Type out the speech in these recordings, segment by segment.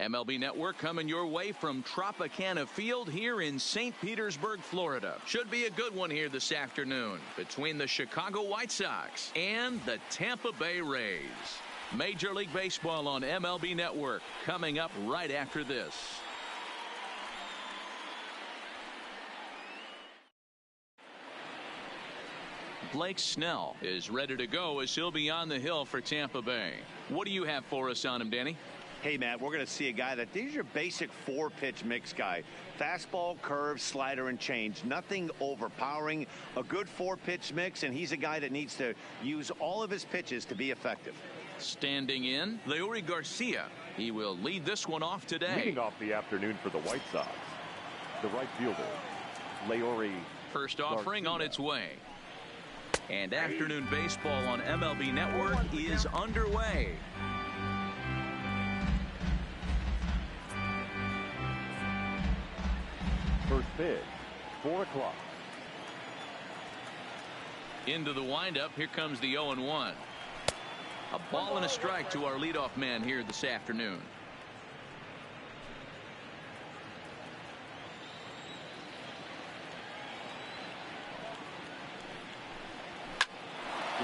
MLB Network coming your way from Tropicana Field here in St. Petersburg, Florida. Should be a good one here this afternoon between the Chicago White Sox and the Tampa Bay Rays. Major League Baseball on MLB Network coming up right after this. Blake Snell is ready to go as he'll be on the hill for Tampa Bay. What do you have for us on him, Danny? Hey, Matt, we're going to see a guy he's your basic 4-pitch mix guy. Fastball, curve, slider, and change. Nothing overpowering. A good 4-pitch mix, and he's a guy that needs to use all of his pitches to be effective. Standing in, Leury Garcia. He will lead this one off today. Leading off the afternoon for the White Sox, the right fielder, Leury. First offering on its way. And afternoon baseball on MLB Network is underway. First pitch, 4 o'clock. Into the windup. Here comes the 0-1. A ball and a strike to our leadoff man here this afternoon.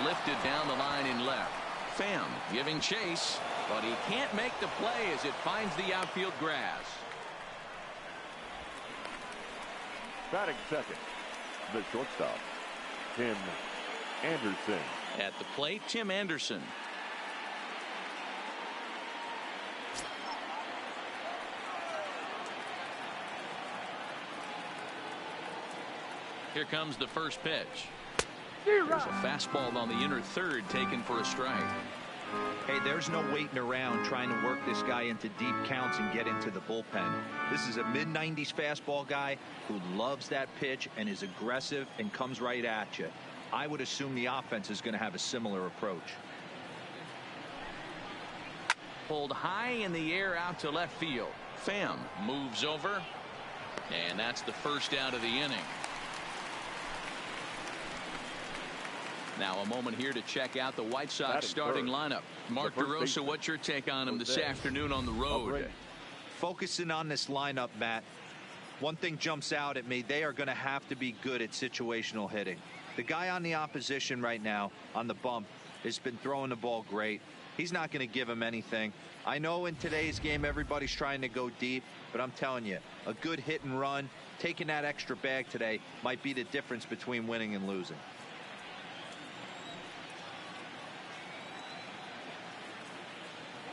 Lifted down the line in left. Pham giving chase, but he can't make the play as it finds the outfield grass. Batting second, the shortstop, Tim Anderson. At the plate, Tim Anderson. Here comes the first pitch. There's a fastball on the inner third taken for a strike. Hey, there's no waiting around trying to work this guy into deep counts and get into the bullpen. This is a mid-90s fastball guy who loves that pitch and is aggressive and comes right at you. I would assume the offense is going to have a similar approach. Pulled high in the air out to left field. Pham moves over, and that's the first out of the inning. Now a moment here to check out the White Sox starting lineup. Mark DeRosa, what's your take on him this afternoon on the road? Focusing on this lineup, Matt, one thing jumps out at me. They are going to have to be good at situational hitting. The guy on the opposition right now on the bump has been throwing the ball great. He's not going to give him anything. I know in today's game everybody's trying to go deep, but I'm telling you, a good hit and run, taking that extra bag today might be the difference between winning and losing.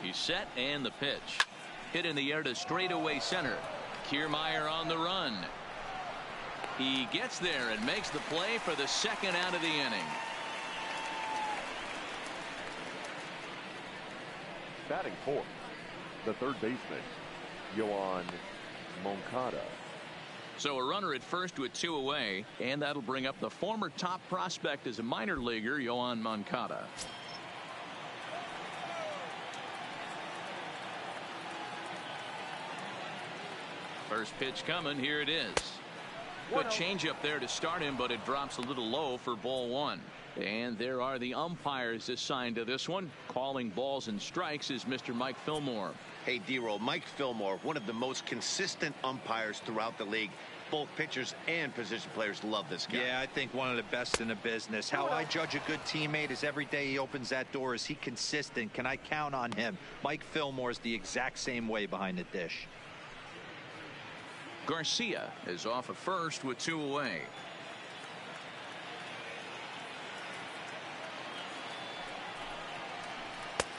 He's set, and the pitch. Hit in the air to straightaway center. Kiermaier on the run. He gets there and makes the play for the second out of the inning. Batting fourth, the third baseman, Yoan Moncada. So a runner at first with 2 away, and that'll bring up the former top prospect as a minor leaguer, Yoan Moncada. First pitch coming. Here it is. Good changeup there to start him, but it drops a little low for ball 1. And there are the umpires assigned to this one. Calling balls and strikes is Mr. Mike Fillmore. Hey, D-Roll, Mike Fillmore, one of the most consistent umpires throughout the league. Both pitchers and position players love this guy. Yeah, I think one of the best in the business. How I judge a good teammate is every day he opens that door. Is he consistent? Can I count on him? Mike Fillmore is the exact same way behind the dish. Garcia is off at first with 2 away.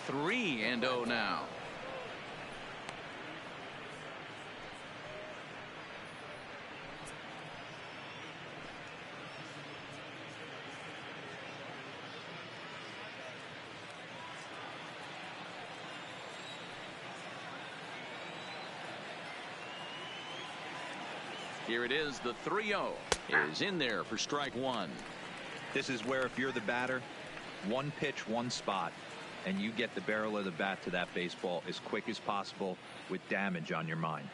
Three and 0 now. Here it is. The 3-0 is in there for strike 1. This is where if you're the batter, one pitch, one spot, and you get the barrel of the bat to that baseball as quick as possible with damage on your mind.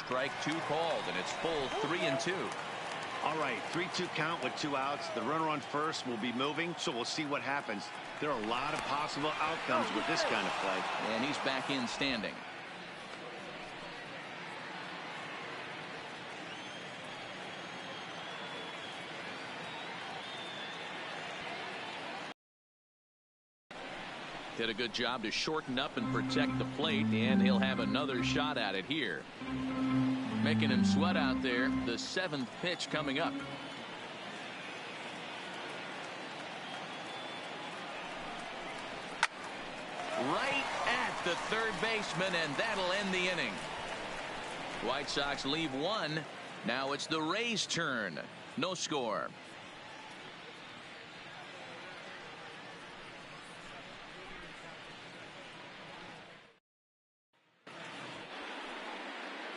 Strike two called, and it's full 3-2. All right, 3-2 count with 2 outs. The runner on first will be moving, so we'll see what happens. There are a lot of possible outcomes with this kind of play. And he's back in standing. Did a good job to shorten up and protect the plate, and he'll have another shot at it here. Making him sweat out there. The 7th pitch coming up. Right at the third baseman, and that'll end the inning. White Sox leave 1. Now it's the Rays' turn. No score.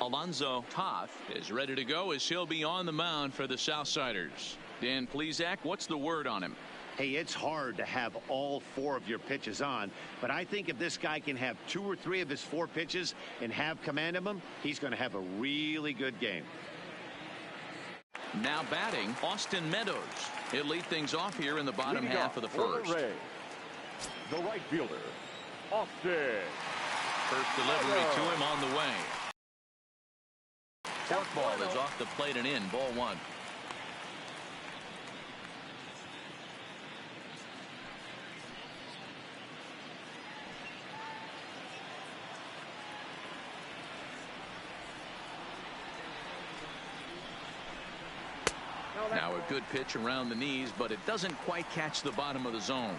Alonzo Toth is ready to go as he'll be on the mound for the Southsiders. Dan Plesac, what's the word on him? Hey, it's hard to have all 4 of your pitches on, but I think if this guy can have 2 or 3 of his 4 pitches and have command of them, he's going to have a really good game. Now batting, Austin Meadows. He'll lead things off here in the bottom half of the first. The right fielder, Austin. First delivery to him on the way. Forkball is off the plate and in. Ball 1. Now a good pitch around the knees, but it doesn't quite catch the bottom of the zone.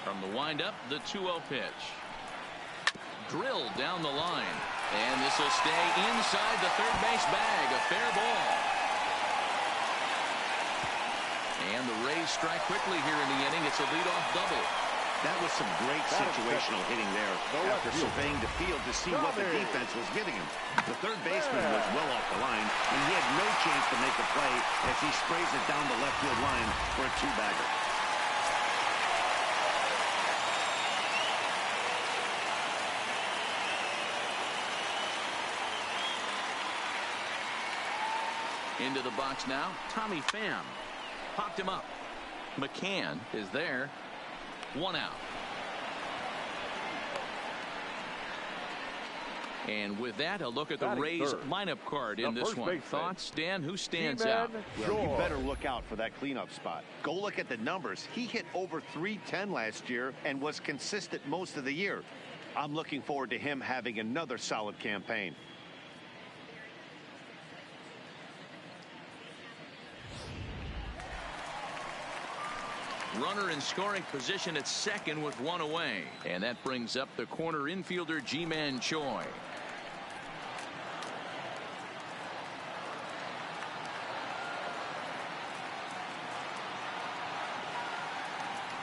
From the windup, the 2-0 pitch. Drilled down the line. And this will stay inside the third base bag. A fair ball. And the Rays strike quickly here in the inning. It's a leadoff double. That was some great situational hitting there after surveying the field to see what the defense was giving him. The third baseman was well off the line, and he had no chance to make a play as he sprays it down the left field line for a 2-bagger. Into the box now, Tommy Pham. Popped him up. McCann is there. 1 out. And with that, a look at the Rays lineup card in this one. Thoughts, Dan? Who stands out? Well, you better look out for that cleanup spot. Go look at the numbers. He hit over .310 last year and was consistent most of the year. I'm looking forward to him having another solid campaign. Runner in scoring position at second with 1 away. And that brings up the corner infielder, Ji-Man Choi.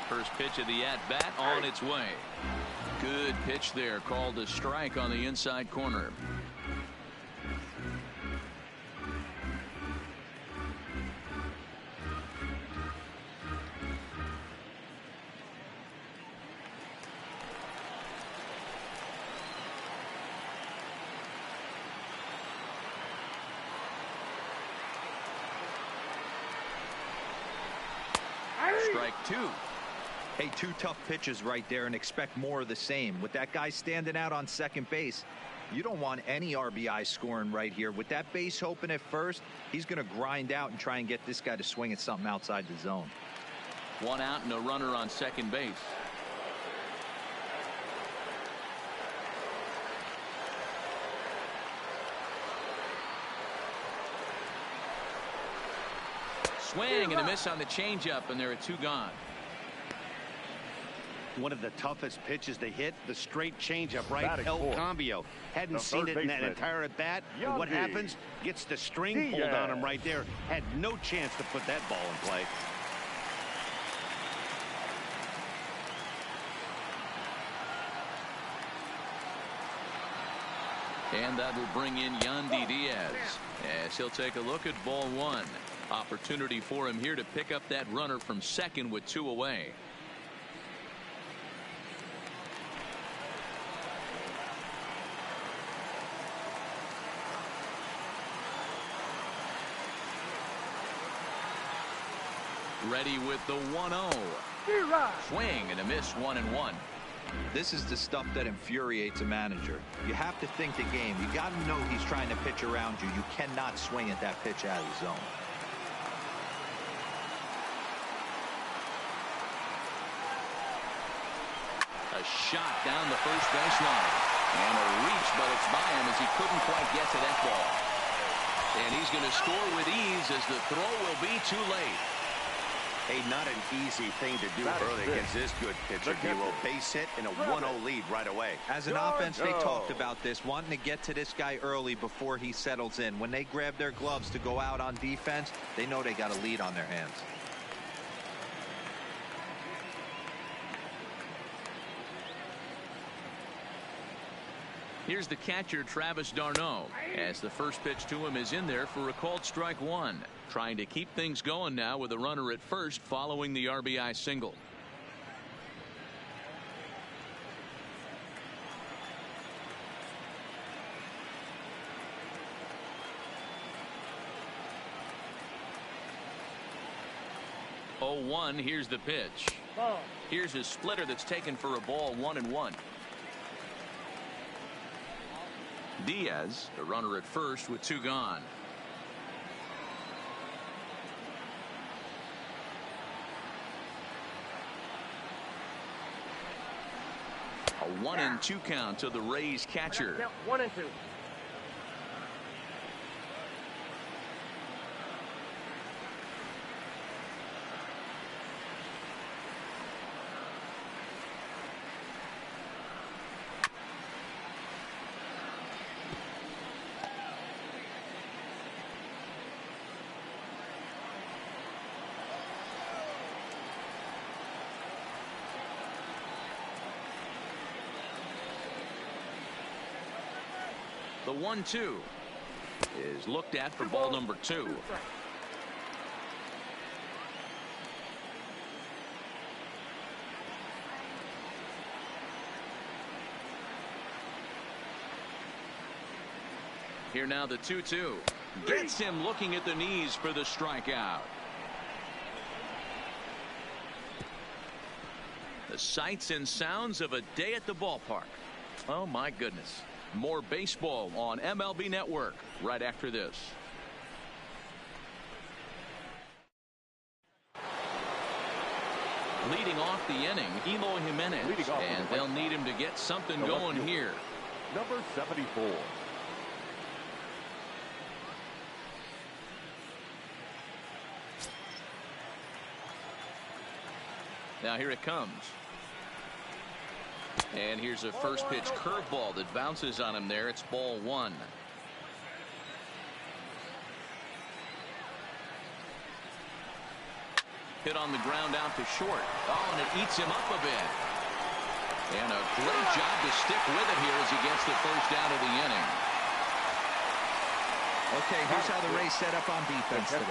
First pitch of the at-bat on its way. Good pitch there, called a strike on the inside corner. Strike 2. Hey, 2 tough pitches right there, and expect more of the same. With that guy standing out on second base, you don't want any RBI scoring right here. With that base open at first, he's going to grind out and try and get this guy to swing at something outside the zone. 1 out and a runner on second base. Swing and a miss on the changeup, and there are 2 gone. One of the toughest pitches to hit, the straight changeup, right? El Cambio. Hadn't seen it in that entire at bat. And what happens? Gets the string pulled on him right there. Had no chance to put that ball in play. And that will bring in Yandy Diaz as he'll take a look at ball 1. Opportunity for him here to pick up that runner from second with 2 away. Ready with the 1-0. Swing and a miss, 1-1. This is the stuff that infuriates a manager. You have to think the game. You got to know he's trying to pitch around you. You cannot swing at that pitch out of the zone. A shot down the first baseline. And a reach, but it's by him as he couldn't quite get to that ball. And he's going to score with ease as the throw will be too late. Hey, not an easy thing to do early against this good pitcher. He will base hit in a 1-0 lead right away. As an offense, they talked about this, wanting to get to this guy early before he settles in. When they grab their gloves to go out on defense, they know they got a lead on their hands. Here's the catcher, Travis d'Arnaud, as the first pitch to him is in there for a called strike 1. Trying to keep things going now with a runner at first following the RBI single. Oh, 1. Here's the pitch. Here's his splitter that's taken for a ball, 1-1. Diaz, the runner at first with 2 gone. A 1-2 count to the Rays catcher. 1-2. The 1-2 is looked at for ball number 2. Here now the 2-2 gets him looking at the knees for the strikeout. The sights and sounds of a day at the ballpark. Oh my goodness. More baseball on MLB Network right after this. Leading off the inning, Eloy Jimenez, and they'll need him to get something going here. Number 74. Now here it comes. And here's a first pitch curveball that bounces on him there. It's ball 1. Hit on the ground out to short. Oh, and it eats him up a bit. And a great job to stick with it here as he gets the first out of the inning. Okay, here's how the Rays set up on defense today.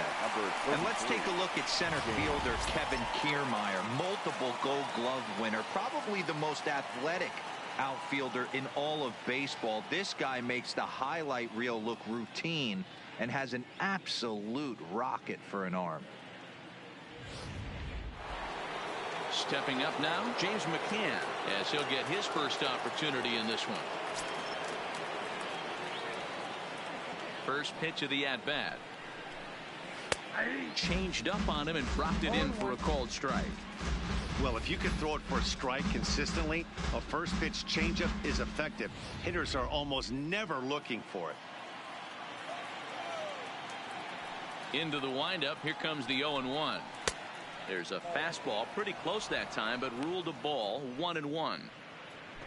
And let's take a look at center fielder Kevin Kiermaier, multiple Gold Glove winner, probably the most athletic outfielder in all of baseball. This guy makes the highlight reel look routine and has an absolute rocket for an arm. Stepping up now, James McCann, as he'll get his first opportunity in this one. First pitch of the at-bat. Changed up on him and dropped it in for a called strike. Well, if you can throw it for a strike consistently, a first pitch changeup is effective. Hitters are almost never looking for it. Into the windup. Here comes the 0-1. There's a fastball pretty close that time, but ruled a ball, 1-1.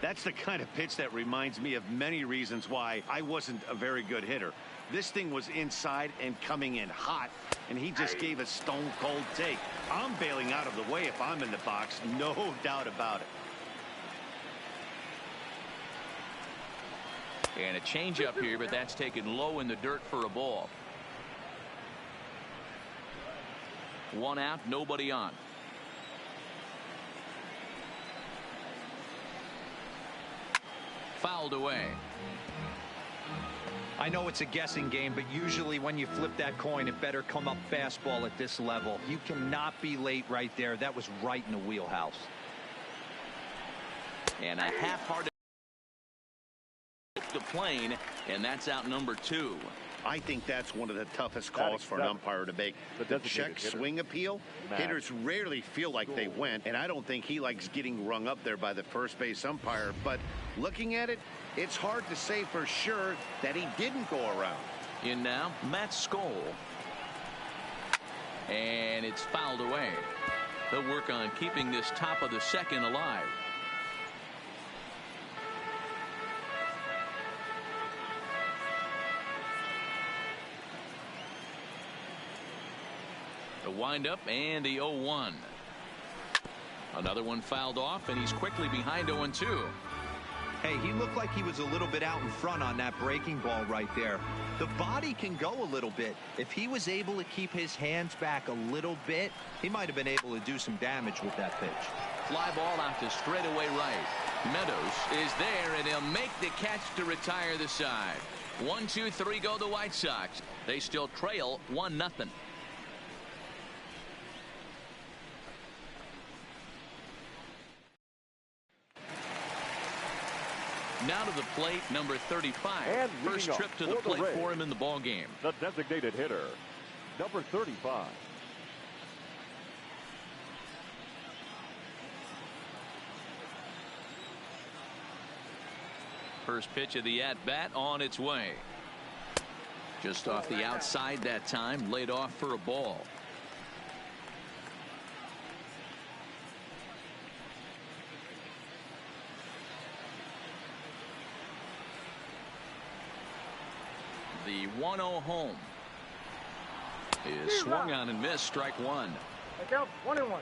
That's the kind of pitch that reminds me of many reasons why I wasn't a very good hitter. This thing was inside and coming in hot, and he just gave a stone cold take. I'm bailing out of the way if I'm in the box, no doubt about it. And a changeup here, but that's taken low in the dirt for a ball. 1 out, nobody on. Fouled away. I know it's a guessing game, but usually when you flip that coin, it better come up fastball at this level. You cannot be late right there. That was right in the wheelhouse. And a half-hearted the plane, and that's out number 2. I think that's one of the toughest calls for an umpire to make. The check swing appeal. Hitters rarely feel like they went, and I don't think he likes getting rung up there by the first base umpire. But looking at it, it's hard to say for sure that he didn't go around. In now, Matt Skoll. And it's fouled away. They'll work on keeping this top of the second alive. The windup and the 0-1. Another one fouled off, and he's quickly behind 0-2. Hey, he looked like he was a little bit out in front on that breaking ball right there. The body can go a little bit. If he was able to keep his hands back a little bit, he might have been able to do some damage with that pitch. Fly ball out to straightaway right. Meadows is there, and he'll make the catch to retire the side. 1-2-3 go the White Sox. They still trail 1-0. Now to the plate, number 35. And first trip to the plate for him in the ball game. The designated hitter, number 35. First pitch of the at-bat on its way. Just off the outside that time, laid off for a ball. The 1-0 home is swung on and missed. Strike 1. Count 1-1.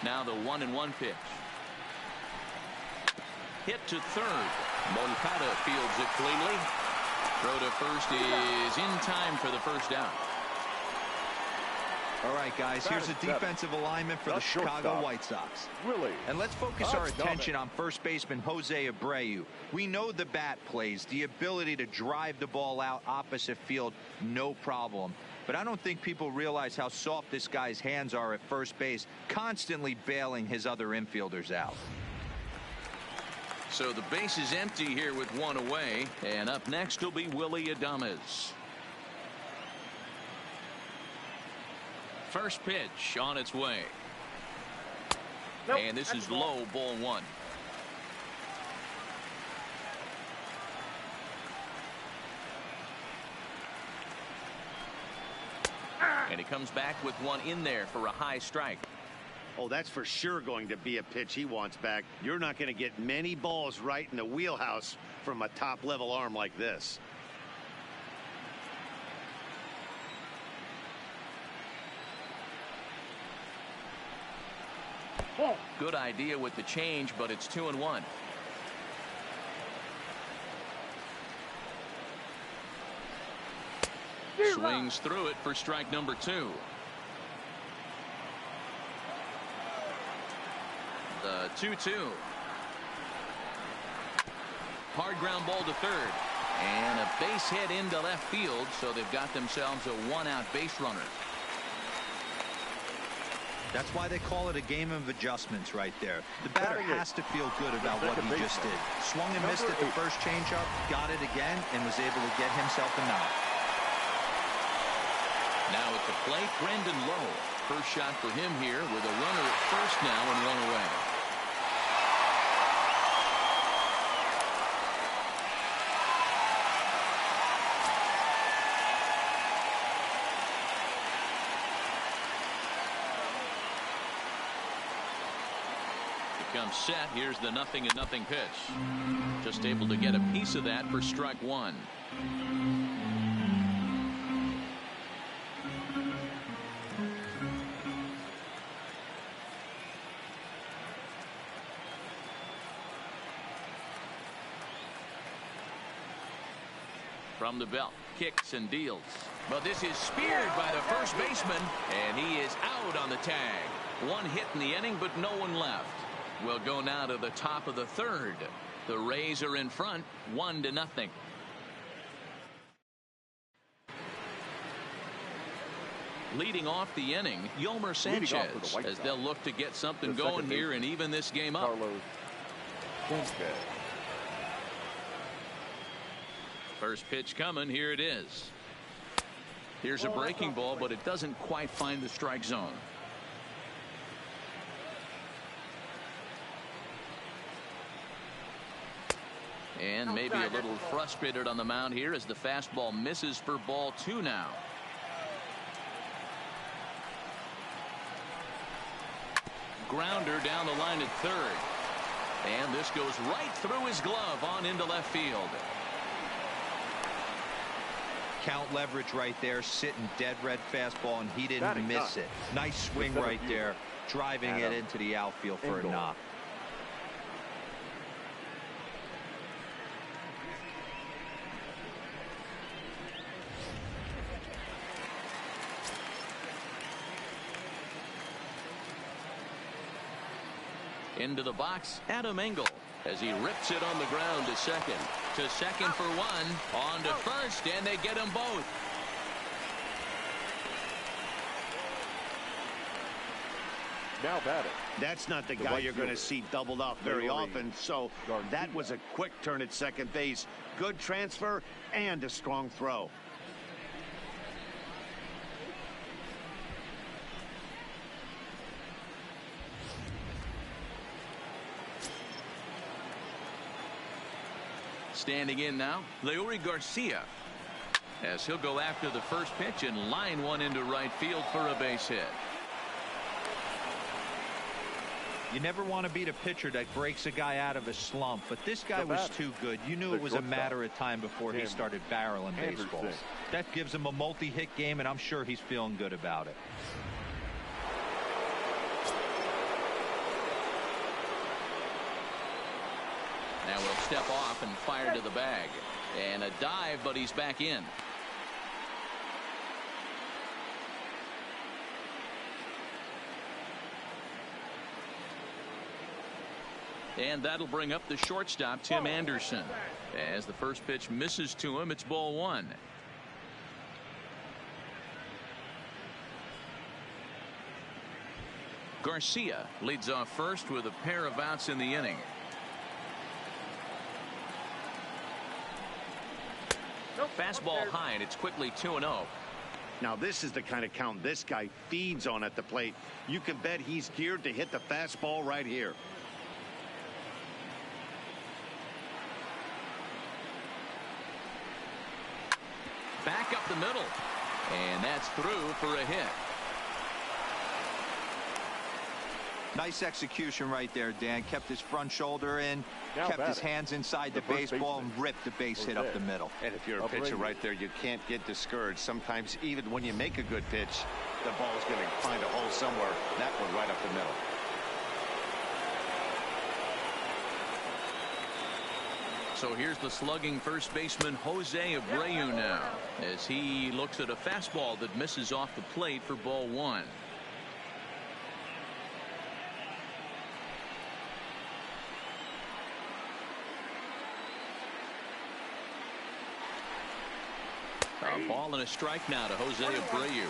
Now the 1-1 pitch. Hit to third. Moncada fields it cleanly. Throw to first is in time for the first out. All right, guys, here's a defensive alignment for the Chicago White Sox. And let's focus our attention on first baseman Jose Abreu. We know the bat plays, the ability to drive the ball out opposite field, no problem. But I don't think people realize how soft this guy's hands are at first base, constantly bailing his other infielders out. So the base is empty here with 1 away, and up next will be Willy Adames. First pitch on its way. And this is low, ball 1. And he comes back with one in there for a high strike. Oh, that's for sure going to be a pitch he wants back. You're not going to get many balls right in the wheelhouse from a top-level arm like this. Good idea with the change, but it's 2-1. Swings through it for strike number 2. The 2-2. Hard ground ball to third. And a base hit into left field, so they've got themselves a 1-out base runner. That's why they call it a game of adjustments right there. The batter has to feel good about what he just did. Swung and missed at the first changeup, got it again, and was able to get himself a knock. Now at the plate, Brandon Lowe. First shot for him here with a runner at first now and 1 away. Comes set. Here's the 0-0 pitch. Just able to get a piece of that for strike 1. From the belt, kicks and deals. But this is speared by the first baseman, and he is out on the tag. One hit in the inning, but no one left. We'll go now to the top of the third. The Rays are in front, 1-0. Leading off the inning, Yolmer Sanchez, as they'll look to get something going here and even this game up. First pitch coming. Here it is. Here's a breaking ball, but it doesn't quite find the strike zone. And maybe a little frustrated on the mound here as the fastball misses for ball 2 now. Grounder down the line at third. And this goes right through his glove on into left field. Count leverage right there, sitting dead red fastball, and he didn't miss it. Nice swing right there, driving it into the outfield for a knock. Into the box, Adam Engel, as he rips it on the ground to second. To second for one, on to first, and they get them both. Now batting. That's not the guy you're going to see doubled up very often, so that was a quick turn at second base. Good transfer and a strong throw. Standing in now, Leury Garcia, as he'll go after the first pitch and line one into right field for a base hit. You never want to beat a pitcher that breaks a guy out of a slump, but this guy was too good. You knew it was a matter of time before he started barreling baseballs. That gives him a multi-hit game, and I'm sure he's feeling good about it. Now we'll step off and fire to the bag. And a dive, but he's back in. And that'll bring up the shortstop, Tim Anderson. As the first pitch misses to him, it's ball 1. Garcia leads off first with a pair of outs in the inning. Fastball high, and it's quickly 2-0. Now this is the kind of count this guy feeds on at the plate. You can bet he's geared to hit the fastball right here. Back up the middle, and that's through for a hit. Nice execution right there, Dan. Kept his front shoulder in, kept his hands inside the baseball, and ripped the base hit up the middle. And if you're a pitcher right there, you can't get discouraged. Sometimes even when you make a good pitch, the ball is going to find a hole somewhere. That one right up the middle. So here's the slugging first baseman Jose Abreu now, as he looks at a fastball that misses off the plate for ball 1. A ball and a strike now to Jose Abreu.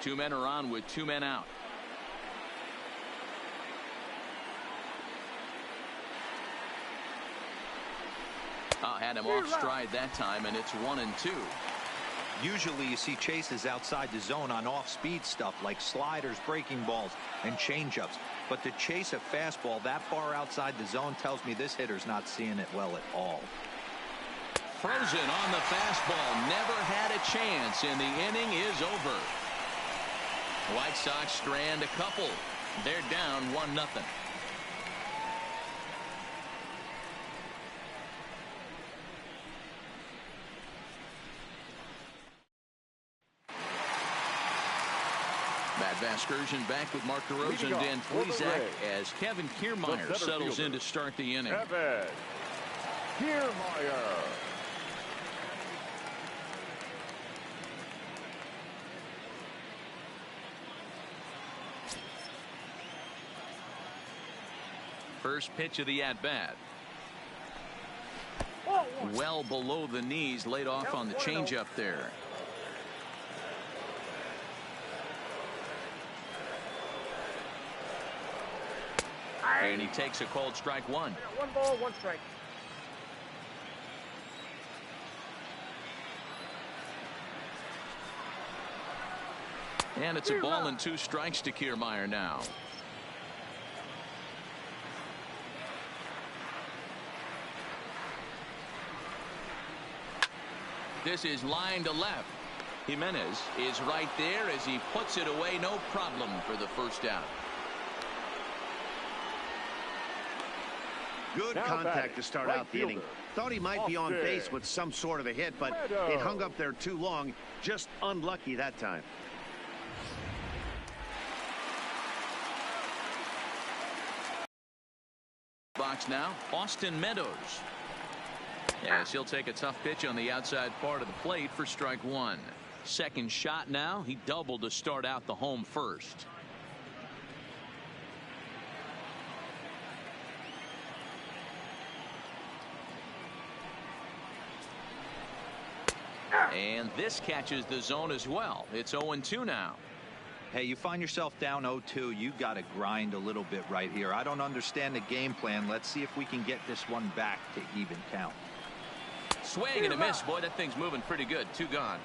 Two men are on with 2 men out. Had him off stride that time, and it's 1-2. Usually you see chases outside the zone on off-speed stuff like sliders, breaking balls, and changeups. But to chase a fastball that far outside the zone tells me this hitter's not seeing it well at all. Frozen on the fastball. Never had a chance, and the inning is over. White Sox strand a couple. They're down 1-0. That Vasgersian back with Mark DeRosa and Dan Plesac as Kevin Kiermaier settles in to start the inning. Kevin Kiermaier. First pitch of the at-bat. Well below the knees, laid off on the changeup there. And he takes a called strike one. 1 ball, 1 strike. And it's a ball and 2 strikes to Kiermaier now. This is line to left. Jimenez is right there as he puts it away, no problem for the first out. Good contact to start out the inning. Thought he might be on base with some sort of a hit, but it hung up there too long. Just unlucky that time. Box now, Austin Meadows. Yes, he'll take a tough pitch on the outside part of the plate for strike one. Second shot now. He doubled to start out the home first. And this catches the zone as well. It's 0-2 now. Hey, you find yourself down 0-2, you got to grind a little bit right here. I don't understand the game plan. Let's see if we can get this one back to even count. Swing and a miss. Boy, that thing's moving pretty good. 2 gone.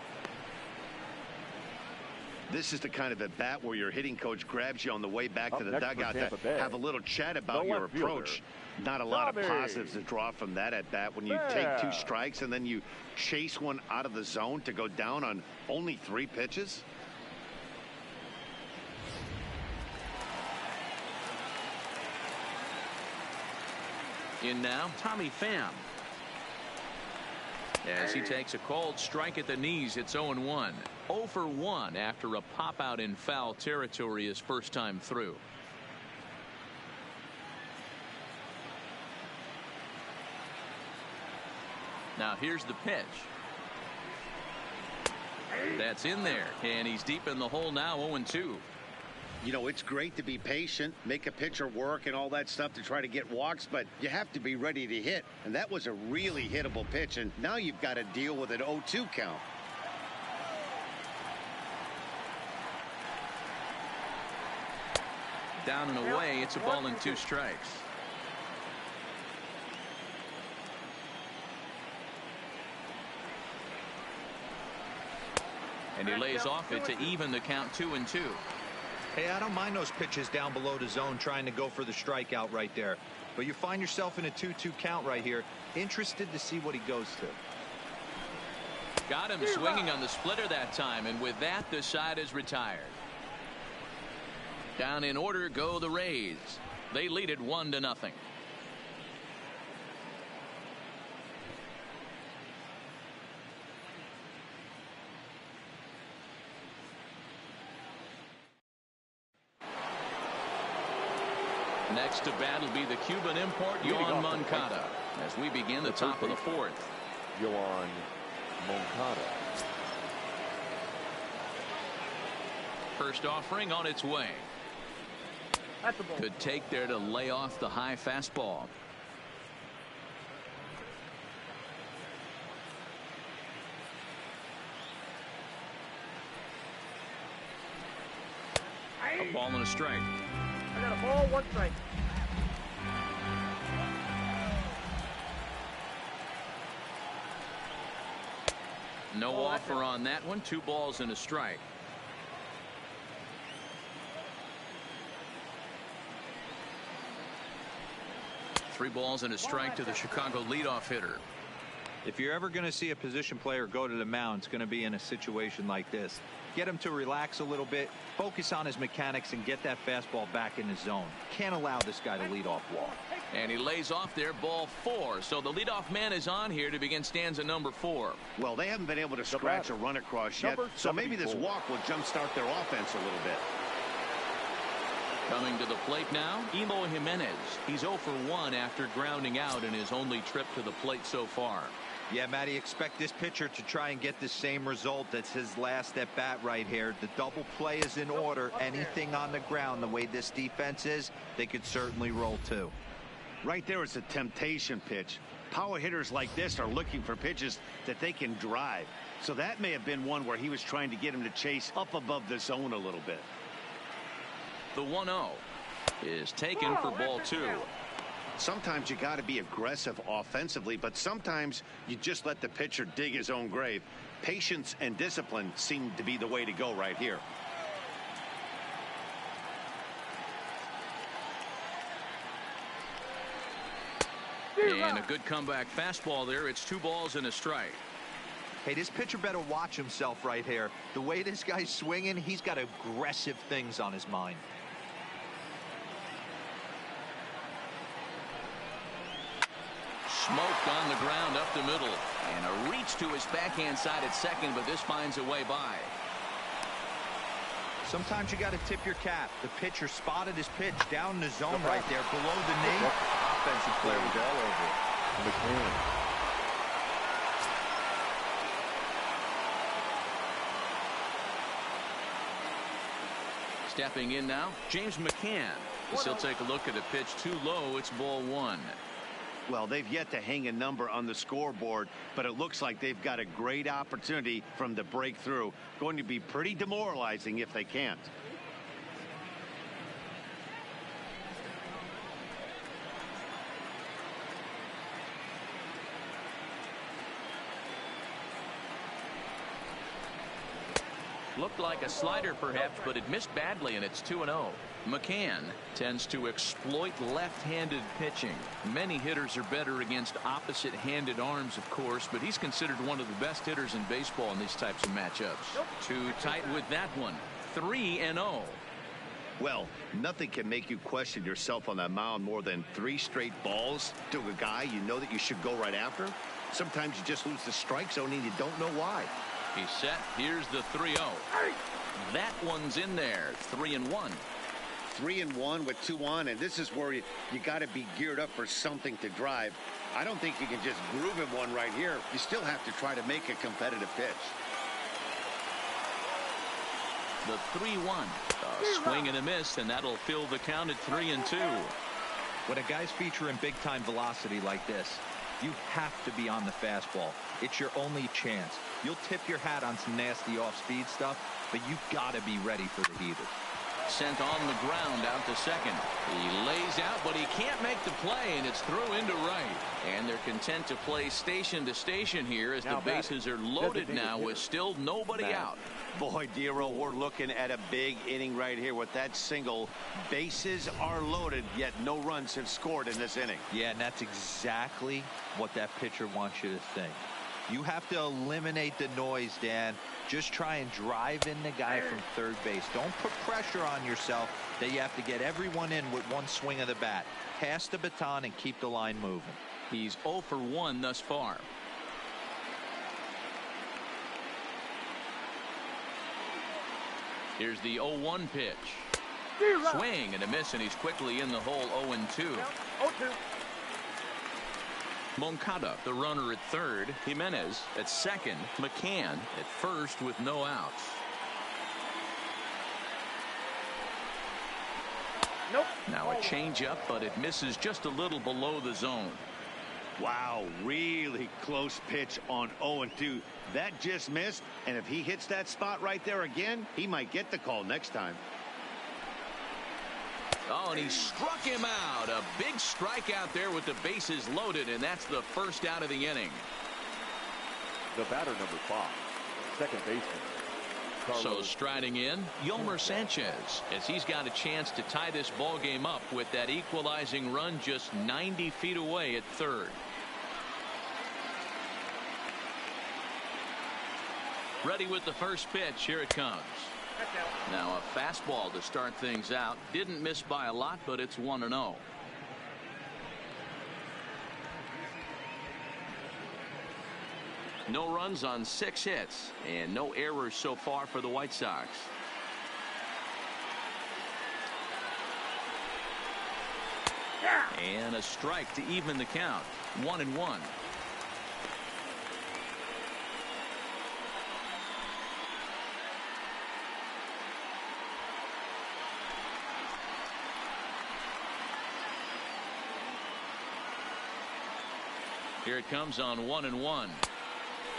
This is the kind of at bat where your hitting coach grabs you on the way back to the dugout to have a little chat about your approach. Not a lot of positives to draw from that at bat when you take 2 strikes and then you chase one out of the zone to go down on only 3 pitches. In now, Tommy Pham. As he takes a called strike at the knees, it's 0-1. 0 for 1 after a pop out in foul territory his first time through. Now here's the pitch. That's in there, and he's deep in the hole now. 0-2. You know, it's great to be patient, make a pitcher work and all that stuff to try to get walks, but you have to be ready to hit. And that was a really hittable pitch, and now you've got to deal with an 0-2 count. Down and away, it's a ball and 2 strikes. And he lays off it to even the count 2-2. Hey, I don't mind those pitches down below the zone trying to go for the strikeout right there. But you find yourself in a 2-2 count right here. Interested to see what he goes to. Got him swinging on the splitter that time, and with that, the side is retired. Down in order go the Rays. They lead it 1-0. Next to bat will be the Cuban import, Yoan Moncada, as we begin the top of the 4th. Yoan Moncada. First offering on its way. That's a ball. Good take there to lay off the high fastball. A ball and a strike. I got a ball, 1 strike. No offer on that one. 2 balls and a strike. Three balls and a strike to the Chicago leadoff hitter. If you're ever going to see a position player go to the mound, it's going to be in a situation like this. Get him to relax a little bit, focus on his mechanics, and get that fastball back in his zone. Can't allow this guy to lead off walk. And he lays off there, ball 4. So the leadoff man is on here to begin stanza number 4. Well, they haven't been able to scratch a run across yet, so maybe this walk will jumpstart their offense a little bit. Coming to the plate now, Eloy Jimenez. He's 0 for 1 after grounding out in his only trip to the plate so far. Yeah, Matty, expect this pitcher to try and get the same result. That's his last at bat right here. The double play is in order. Anything on the ground, the way this defense is, they could certainly roll too. Right there is a temptation pitch. Power hitters like this are looking for pitches that they can drive. So that may have been one where he was trying to get him to chase up above the zone a little bit. The 1-0 is taken for ball 2. Sometimes you got to be aggressive offensively, but sometimes you just let the pitcher dig his own grave. Patience and discipline seem to be the way to go right here. And a good comeback fastball there. It's 2 balls and a strike. Hey, this pitcher better watch himself right here. The way this guy's swinging, he's got aggressive things on his mind. Smoked on the ground up the middle. And a reach to his backhand side at second, but this finds a way by. Sometimes you got to tip your cap. The pitcher spotted his pitch down the zone right there below the knee. Offensive player was all over it. McCann. Stepping in now, James McCann. As he'll take a look at a pitch too low. It's ball 1. Well, they've yet to hang a number on the scoreboard, but it looks like they've got a great opportunity from the breakthrough. Going to be pretty demoralizing if they can't. Looked like a slider perhaps, but it missed badly, and it's 2-0. McCann tends to exploit left-handed pitching. Many hitters are better against opposite-handed arms, of course, but he's considered one of the best hitters in baseball in these types of matchups. Too tight with that one. 3-0. Well, nothing can make you question yourself on that mound more than 3 straight balls to a guy you know that you should go right after. Sometimes you just lose the strike zone and you don't know why. He's set. Here's the 3-0. That one's in there. 3-1. 3-1 with 2 on, and this is where you got to be geared up for something to drive. I don't think you can just groove him one right here. You still have to try to make a competitive pitch. The 3-1. A swing and a miss, and that'll fill the count at 3-2. When a guy's featuring big-time velocity like this, you have to be on the fastball. It's your only chance. You'll tip your hat on some nasty off-speed stuff, but you got to be ready for the heater. Sent on the ground out to second. He lays out, but he can't make the play, and it's through into right. And they're content to play station to station here as the bases are loaded now with still nobody out. Boy, Dero, we're looking at a big inning right here with that single. Bases are loaded, yet no runs have scored in this inning. Yeah, and that's exactly what that pitcher wants you to think. You have to eliminate the noise, Dan. Just try and drive in the guy from third base. Don't put pressure on yourself that you have to get everyone in with one swing of the bat. Pass the baton and keep the line moving. He's 0 for 1 thus far. Here's the 0-1 pitch. Swing and a miss, and he's quickly in the hole. 0-2. 0-2. Moncada, the runner at third. Jimenez at second. McCann at first with no outs. Nope. Now a changeup, but it misses just a little below the zone. Wow, really close pitch on 0-2. That just missed, and if he hits that spot right there again, he might get the call next time. Oh, and he struck him out. A big strikeout there with the bases loaded, and that's the first out of the inning. The batter, number 5, second baseman. So striding in, Yolmer Sanchez, as he's got a chance to tie this ball game up with that equalizing run just 90 feet away at third. Ready with the first pitch. Here it comes. Now a fastball to start things out. Didn't miss by a lot, but it's 1-0. No runs on 6 hits and no errors so far for the White Sox. And a strike to even the count. 1-1. Here it comes on 1-1.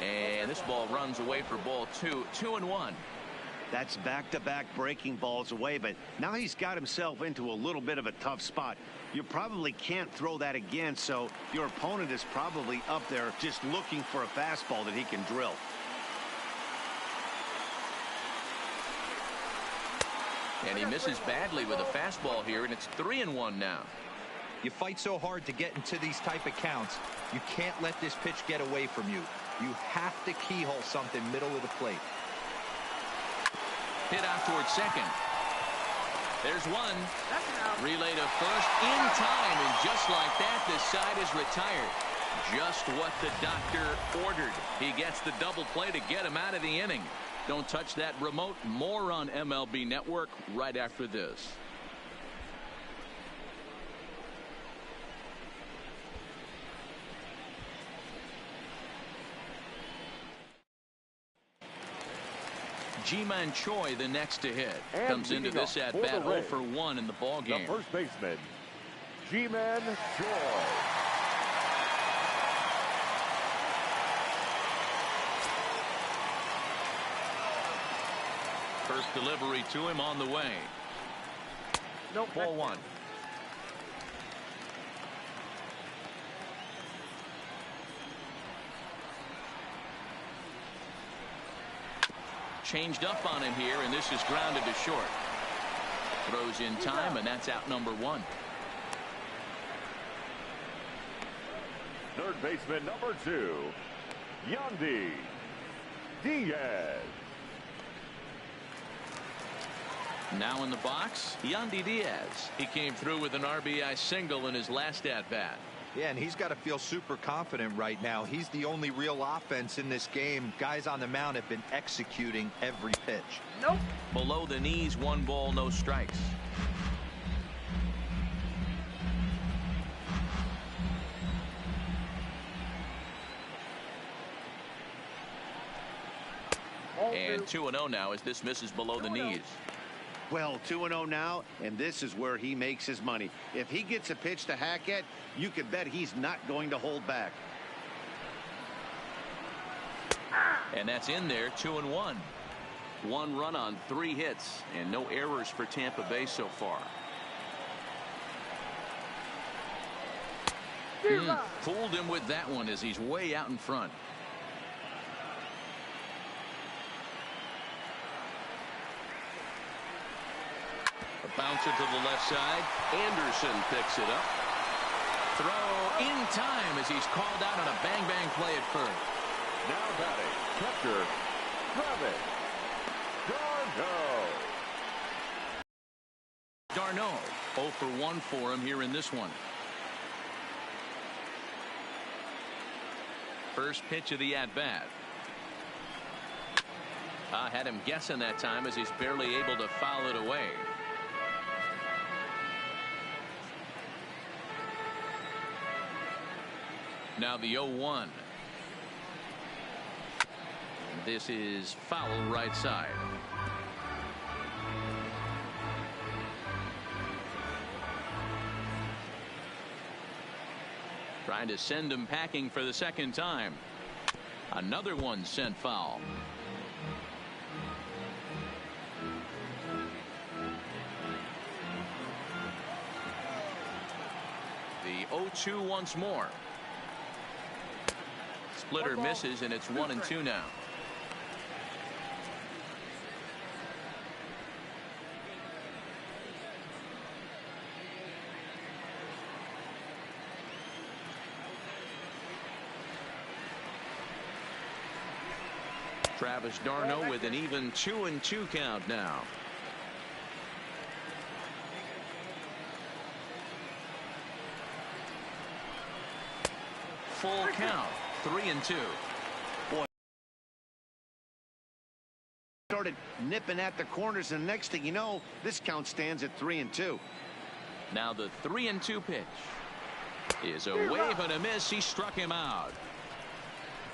And this ball runs away for ball 2. 2-1. That's back-to-back breaking balls away, but now he's got himself into a little bit of a tough spot. You probably can't throw that again, so your opponent is probably up there just looking for a fastball that he can drill. And he misses badly with a fastball here, and it's 3-1 now. You fight so hard to get into these type of counts. You can't let this pitch get away from you. You have to keyhole something middle of the plate. Hit out towards second. There's one. Relay to first in time, and just like that, this side is retired. Just what the doctor ordered. He gets the double play to get him out of the inning. Don't touch that remote. More on MLB Network right after this. Ji-Man Choi, the next to hit, And comes into this at bat 0 for 1 in the ball game. The first baseman, Ji-Man Choi. First delivery to him on the way. Nope. Ball 1. Changed up on him here, and this is grounded to short. Throws in time, and that's out number 1. Third baseman, number 2, Yandy Diaz. Now in the box, Yandy Diaz. He came through with an RBI single in his last at-bat. Yeah, and he's got to feel super confident right now. He's the only real offense in this game. Guys on the mound have been executing every pitch. Nope. Below the knees, 1 ball, no strikes. And 2-0 now as this misses below the knees. Well, 2-0 now, and this is where he makes his money. If he gets a pitch to hack at, you could bet he's not going to hold back. And that's in there, 2-1. 1 run on 3 hits, and no errors for Tampa Bay so far. Fooled him with that one as he's way out in front. A bouncer to the left side. Anderson picks it up. Throw in time as he's called out on a bang-bang play at first. Now batting, catcher, Travis D'Arnaud 0 for 1 for him here in this one. First pitch of the at-bat. Had him guessing that time as he's barely able to foul it away. Now the 0-1. This is foul right side. Trying to send him packing for the second time. Another one sent foul. The 0-2 once more. Splitter misses, and it's 1-2 now. Travis d'Arnaud with an even 2-2 count now. Full count, 3-2. Boy, started nipping at the corners, and the next thing you know, this count stands at 3-2. Now the 3-2 pitch is a wave and a miss. He struck him out.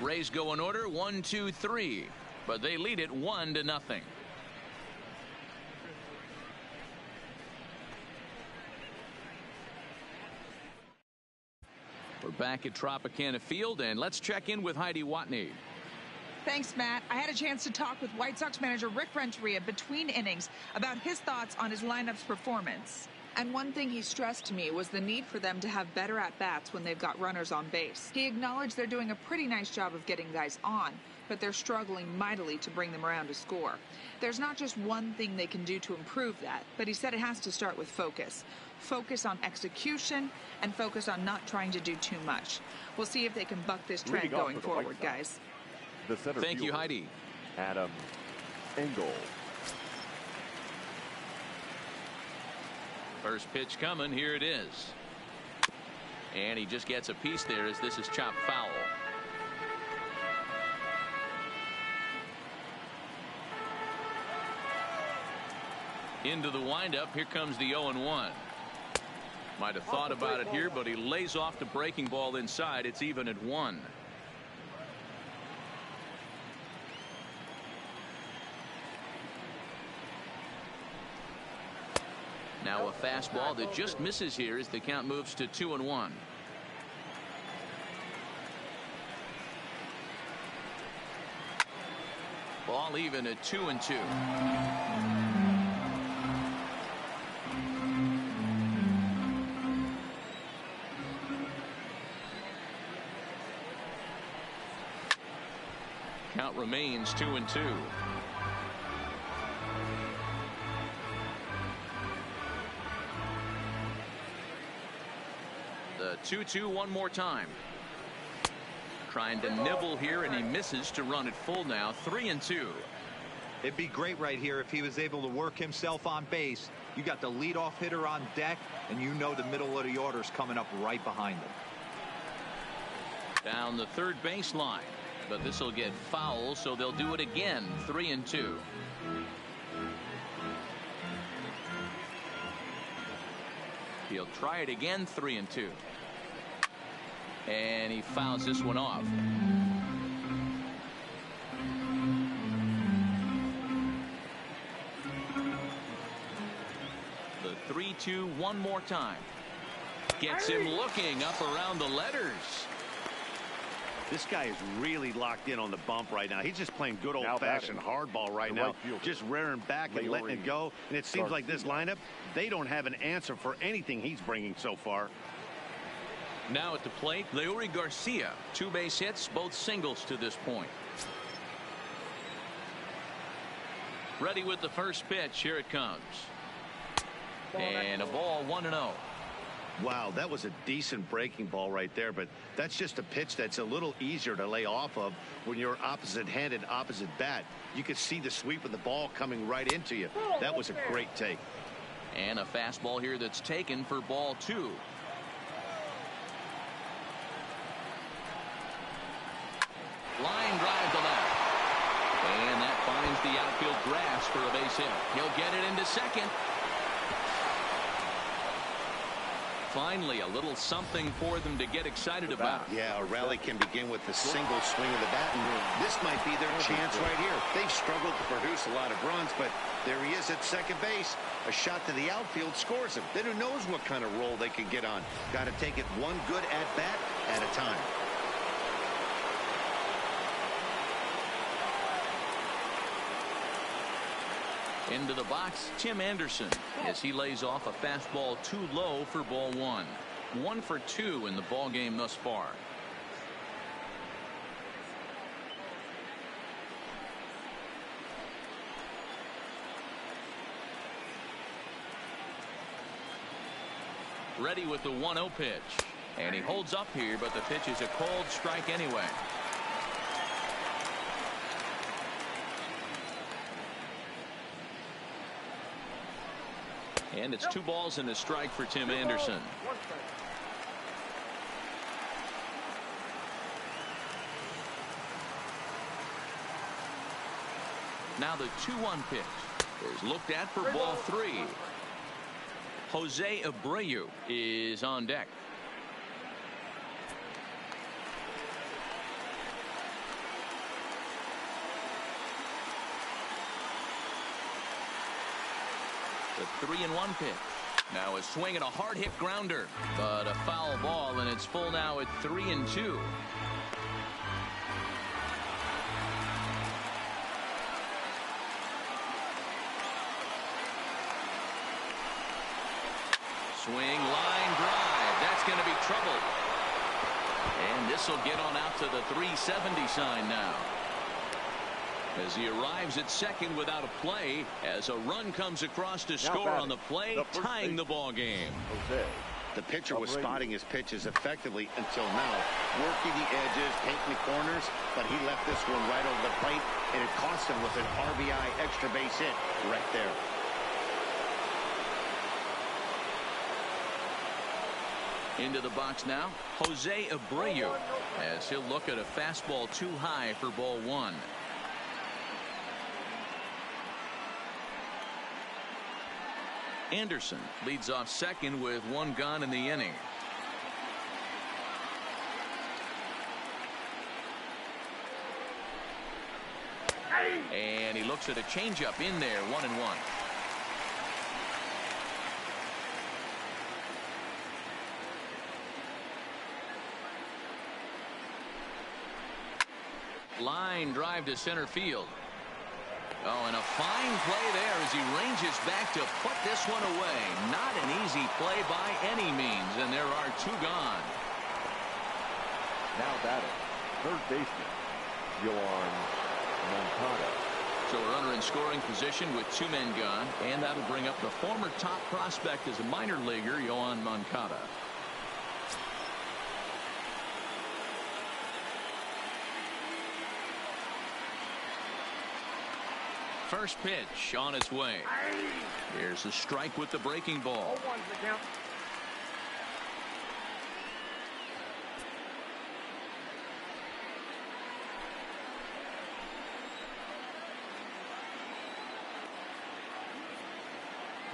Rays go in order 1, 2, 3, but they lead it 1-0. We're back at Tropicana Field, and let's check in with Heidi Watney. Thanks, Matt. I had a chance to talk with White Sox manager Rick Renteria between innings about his thoughts on his lineup's performance. And one thing he stressed to me was the need for them to have better at-bats when they've got runners on base. He acknowledged they're doing a pretty nice job of getting guys on, but they're struggling mightily to bring them around to score. There's not just one thing they can do to improve that, but he said it has to start with focus. Focus on execution and focus on not trying to do too much. We'll see if they can buck this trend going forward, guys. Thank you, Heidi. Adam Engel. First pitch coming. Here it is. And he just gets a piece there as this is chopped foul. Into the windup. Here comes the 0-1. Might have thought about it here, but he lays off the breaking ball inside. It's even at 1. Now a fastball that just misses here as the count moves to 2-1. Ball even at 2-2. Count remains 2-2. The 2-2 one more time. Trying to nibble here, and he misses to run it full now. 3-2. It'd be great right here if he was able to work himself on base. You got the leadoff hitter on deck, and you know the middle of the order's coming up right behind him. Down the third baseline, but this will get foul, so they'll do it again. 3-2. He'll try it again. 3-2. And he fouls this one off. The 3-2 one more time. Gets him looking up around the letters. This guy is really locked in on the bump right now. He's just playing good old-fashioned hardball right now, just rearing back and letting it go. And it seems like this lineup, they don't have an answer for anything he's bringing so far. Now at the plate, Leury Garcia. 2 base hits, both singles to this point. Ready with the first pitch. Here it comes. And a ball, 1-0. Wow, that was a decent breaking ball right there, but that's just a pitch that's a little easier to lay off of when you're opposite-handed, opposite bat. You could see the sweep of the ball coming right into you. That was a great take. And a fastball here that's taken for ball 2. Line drive to left. And that finds the outfield grass for a base hit. He'll get it into second. Finally, a little something for them to get excited about. Yeah, a rally can begin with a single swing of the bat, and this might be their chance right here. They've struggled to produce a lot of runs, but there he is at second base. A shot to the outfield scores him. Then who knows what kind of roll they can get on. Got to take it one good at-bat at a time. Into the box, Tim Anderson, as he lays off a fastball too low for ball 1. 1 for 2 in the ball game thus far. Ready with the 1-0 pitch. And he holds up here, but the pitch is a cold strike anyway. And it's 2 balls and a strike for Tim Anderson. Now the 2-1 pitch is looked at for ball 3. Jose Abreu is on deck. The 3-1 pitch. Now a swing and a hard hit grounder, but a foul ball, and it's full now at 3-2. Swing, line drive. That's going to be trouble. And this will get on out to the 370 sign now. As he arrives at second without a play, as a run comes across to score on the play, tying the ball game. The pitcher was spotting his pitches effectively until now, working the edges, painting the corners, but he left this one right over the plate, and it cost him with an RBI extra base hit right there. Into the box now, Jose Abreu, as he'll look at a fastball too high for ball one. Anderson leads off second with one gone in the inning. And he looks at a changeup in there, 1-1. Line drive to center field. Oh, and a fine play there as he ranges back to put this one away. Not an easy play by any means, and there are two gone. Now batting, third baseman, Yoan Moncada. So a runner in scoring position with two men gone, and that'll bring up the former top prospect as a minor leaguer, Yoan Moncada. First pitch on its way. Here's a strike with the breaking ball.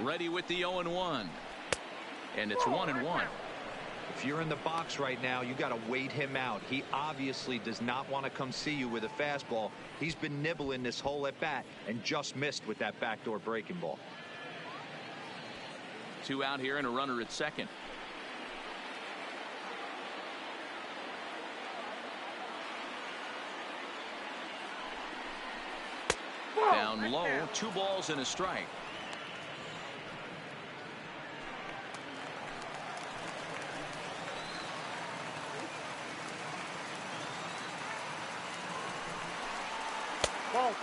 Ready with the 0-1. And it's 1-1. If you're in the box right now, you got to wait him out. He obviously does not want to come see you with a fastball. He's been nibbling this whole at bat and just missed with that backdoor breaking ball. Two out here and a runner at second. Down low, 2 balls and a strike.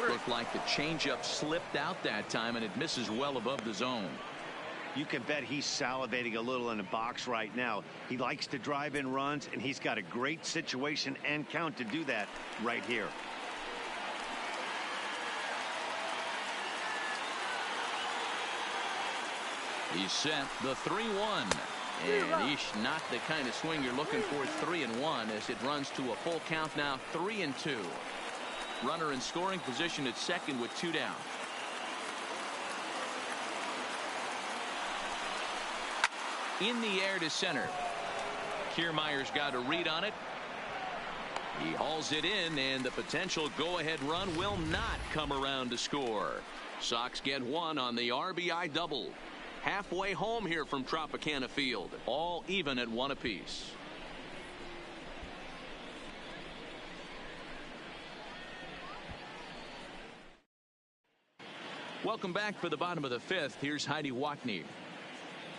Looked like the changeup slipped out that time, and it misses well above the zone. You can bet he's salivating a little in the box right now. He likes to drive in runs, and he's got a great situation and count to do that right here. He's set, the 3-1. And not the kind of swing you're looking for. 3-1 as it runs to a full count now, 3-2. Runner in scoring position at second with 2 down. In the air to center. Kiermaier's got a read on it. He hauls it in, and the potential go-ahead run will not come around to score. Sox get one on the RBI double. Halfway home here from Tropicana Field. All even at 1 apiece. Welcome back for the bottom of the 5th. Here's Heidi Watney.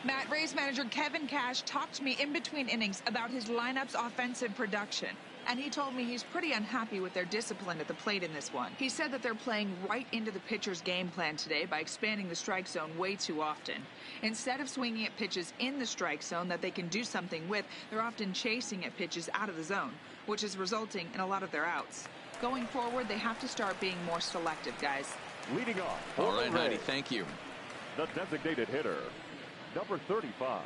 Matt, Rays manager Kevin Cash talked to me in between innings about his lineup's offensive production. And he told me he's pretty unhappy with their discipline at the plate in this one. He said that they're playing right into the pitcher's game plan today by expanding the strike zone way too often. Instead of swinging at pitches in the strike zone that they can do something with, they're often chasing at pitches out of the zone, which is resulting in a lot of their outs. Going forward, they have to start being more selective, guys. Leading off. All right, Heidi, thank you. The designated hitter, number 35.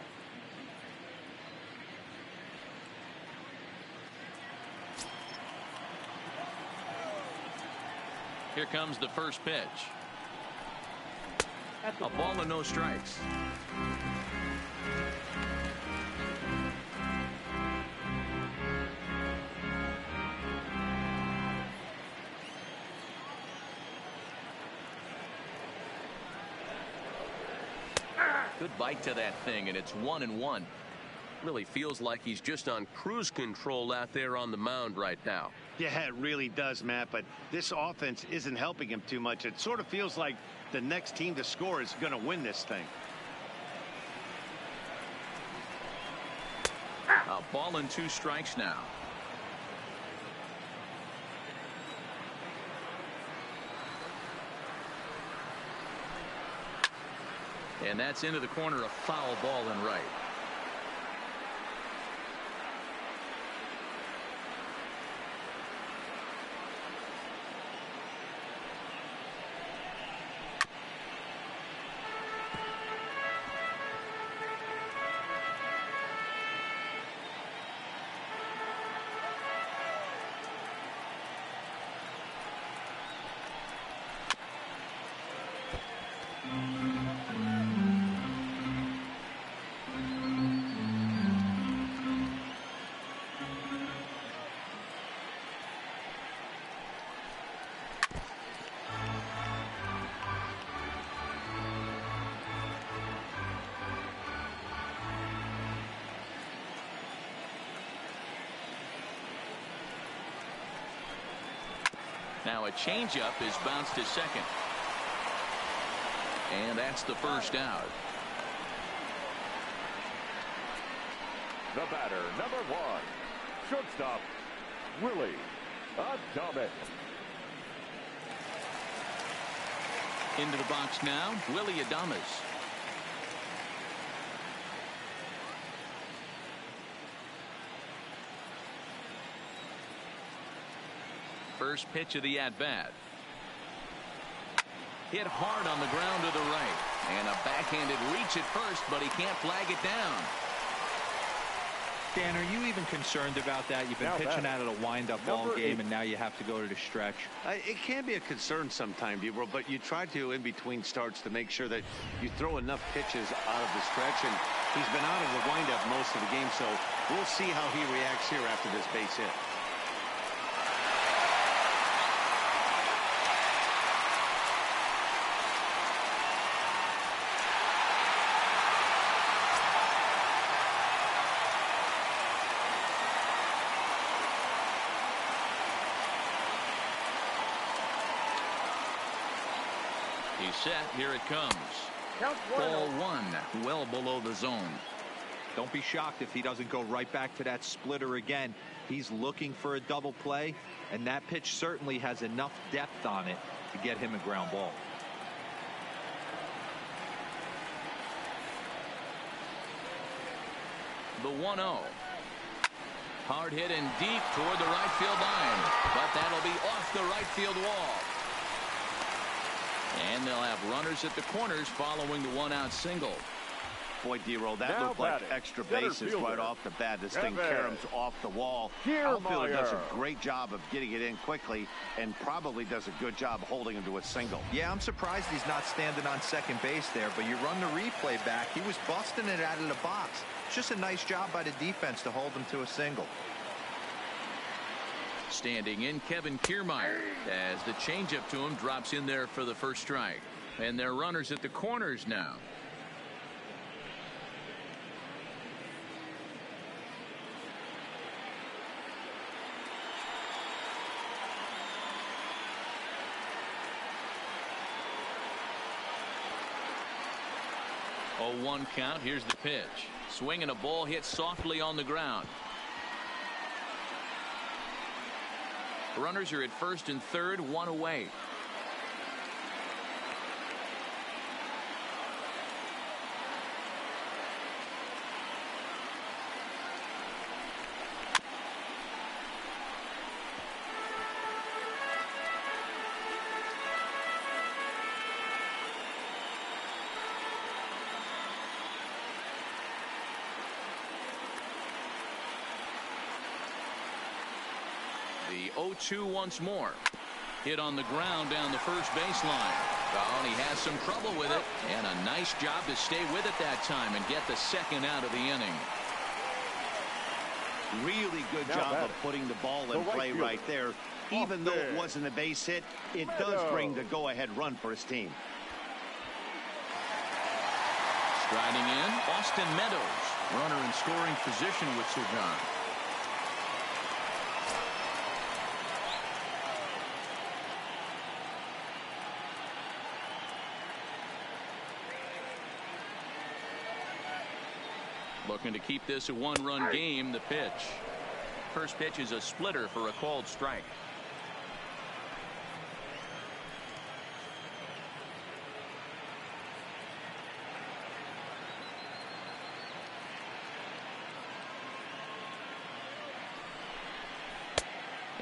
Here comes the first pitch. A ball and no strikes. Good bite to that thing, and it's 1-1. Really feels like he's just on cruise control out there on the mound right now. Yeah, it really does, Matt, but this offense isn't helping him too much. It sort of feels like the next team to score is going to win this thing. A ball and 2 strikes now. And that's into the corner, a foul ball and right. Now a changeup is bounced to second. And that's the first out. The batter, number 1, shortstop, Willie Adames. Into the box now, Willie Adames. First pitch of the at-bat. Hit hard on the ground to the right. And a backhanded reach at first, but he can't flag it down. Dan, are you even concerned about that? You've been pitching out of a wind-up ball game, and now you have to go to the stretch. It can be a concern sometimes, but you try to, in between starts, to make sure that you throw enough pitches out of the stretch. And he's been out of the wind-up most of the game, so we'll see how he reacts here after this base hit. He's set. Here it comes. Ball 1, well below the zone. Don't be shocked if he doesn't go right back to that splitter again. He's looking for a double play, and that pitch certainly has enough depth on it to get him a ground ball. The 1-0. Hard hit and deep toward the right field line, but that'll be off the right field wall. And they'll have runners at the corners following the 1-out single. Boy, D-Roll, that Now looked like batting, extra center bases fielder, right off the bat. This thing Kevin caroms off the wall. Outfielder does a great job of getting it in quickly and probably does a good job holding him to a single. Yeah, I'm surprised he's not standing on second base there, but you run the replay back. He was busting it out of the box. It's just a nice job by the defense to hold him to a single. Standing in, Kevin Kiermaier, as the changeup to him drops in there for the first strike. And they're runners at the corners now. Oh, 1 count. Here's the pitch. Swinging a ball hit softly on the ground. Runners are at first and third, 1 away. The 0-2 once more. Hit on the ground down the first baseline. Oh, and he has some trouble with it. And a nice job to stay with it that time and get the second out of the inning. Really good job of putting the ball in play right there. Even though it wasn't a base hit, it does bring the go-ahead run for his team. Riding in, Austin Meadows. Runner in scoring position with Sir John. Looking to keep this a one-run game. The pitch. First pitch is a splitter for a called strike.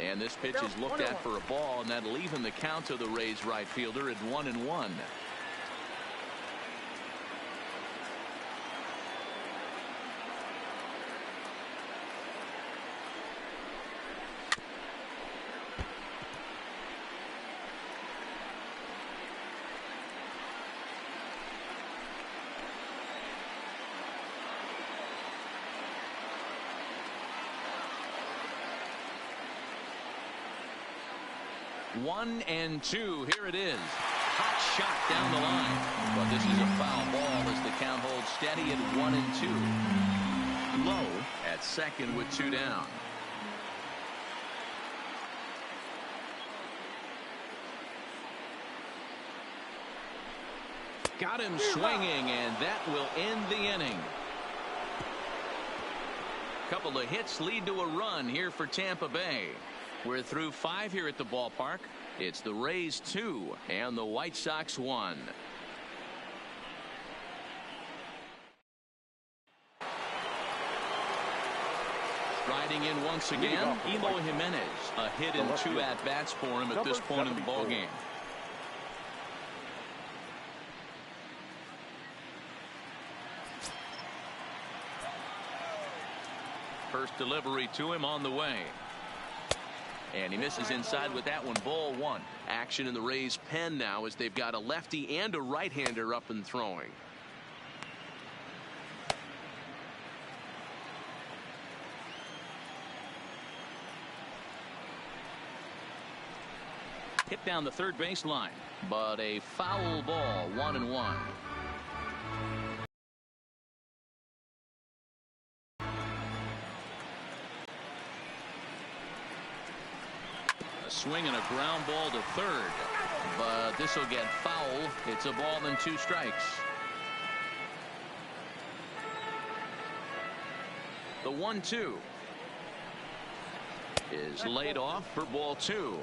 And this pitch is looked at for a ball, and that'll even the count to the Rays right fielder at 1-1. One and two. Here it is. Hot shot down the line. But this is a foul ball as the count holds steady at 1-2. Low at second with 2 down. Got him swinging, and that will end the inning. Couple of hits lead to a run here for Tampa Bay. We're through 5 here at the ballpark. It's the Rays 2 and the White Sox 1. Riding in once again, Eloy Jimenez. A hit and 2 at-bats for him at this point in the ballgame. First delivery to him on the way. And he misses inside with that one. Ball 1. Action in the Rays pen now as they've got a lefty and a right-hander up and throwing. Hit down the third baseline, but a foul ball. 1-1. Swing and a ground ball to third, but this will get foul. It's a ball and 2 strikes. The 1-2 is laid off for ball 2.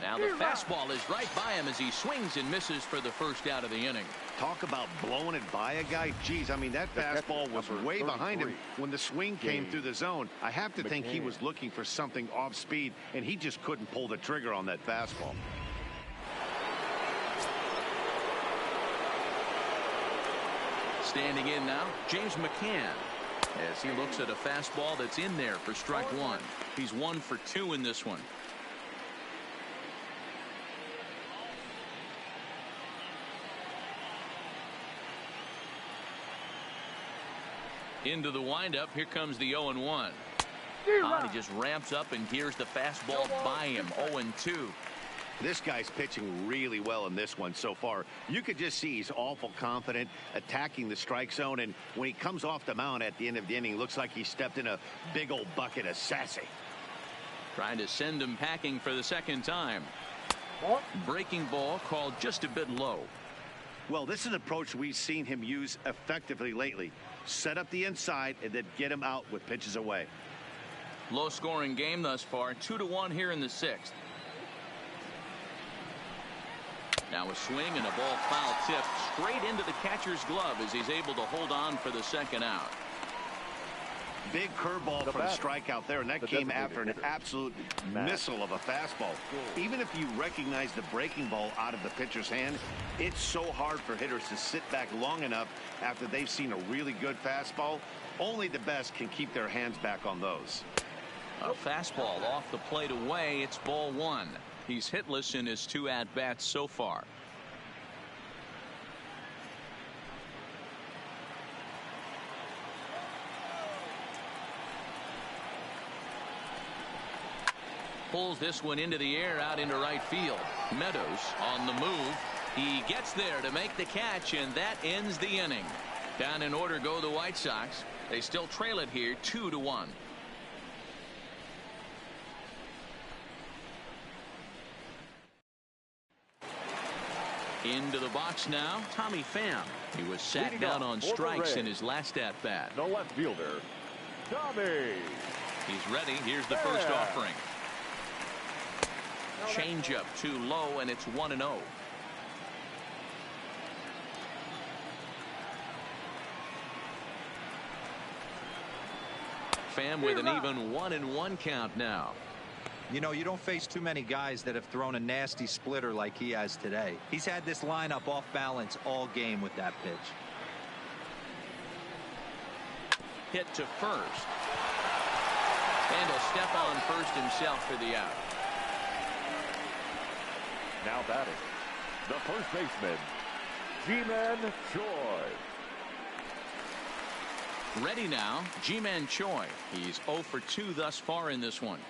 Now the fastball is right by him as he swings and misses for the first out of the inning. Talk about blowing it by a guy. Geez, I mean, that fastball was way behind him when the swing came through the zone. I have to think he was looking for something off speed, and he just couldn't pull the trigger on that fastball. Standing in now, James McCann, as he looks at a fastball that's in there for strike 1. He's 1 for 2 in this one. Into the windup. Here comes the 0-1. He just ramps up and gears the fastball by him. 0-2. This guy's pitching really well in this one so far. You could just see he's awful confident attacking the strike zone, and when he comes off the mound at the end of the inning, looks like he stepped in a big old bucket of sassy. Trying to send him packing for the second time. Breaking ball called just a bit low. Well, this is an approach we've seen him use effectively lately. Set up the inside and then get him out with pitches away. Low scoring game thus far. 2-1 here in the 6th. Now a swing and a ball foul tip straight into the catcher's glove as he's able to hold on for the second out. Big curveball for the strikeout there, and that came after an absolute missile of a fastball. Even if you recognize the breaking ball out of the pitcher's hand, it's so hard for hitters to sit back long enough after they've seen a really good fastball. Only the best can keep their hands back on those. A fastball off the plate away. It's ball 1. He's hitless in his 2 at-bats so far. pulls this one into the air out into right field. Meadows on the move. He gets there to make the catch, and that ends the inning. Down in order go the White Sox. They still trail it here 2-1. Into the box now, Tommy Pham. He was sat down on strikes in his last at bat. The left fielder, Tommy. He's ready. Here's the first offering. Changeup too low, and it's 1-0. Pham with an even 1-1 count now. You know, you don't face too many guys that have thrown a nasty splitter like he has today. He's had this lineup off balance all game with that pitch. Hit to first. And he'll step on first himself for the out. Now batting, the first baseman, Ji-Man Choi. Ready now, Ji-Man Choi. He's 0 for 2 thus far in this one.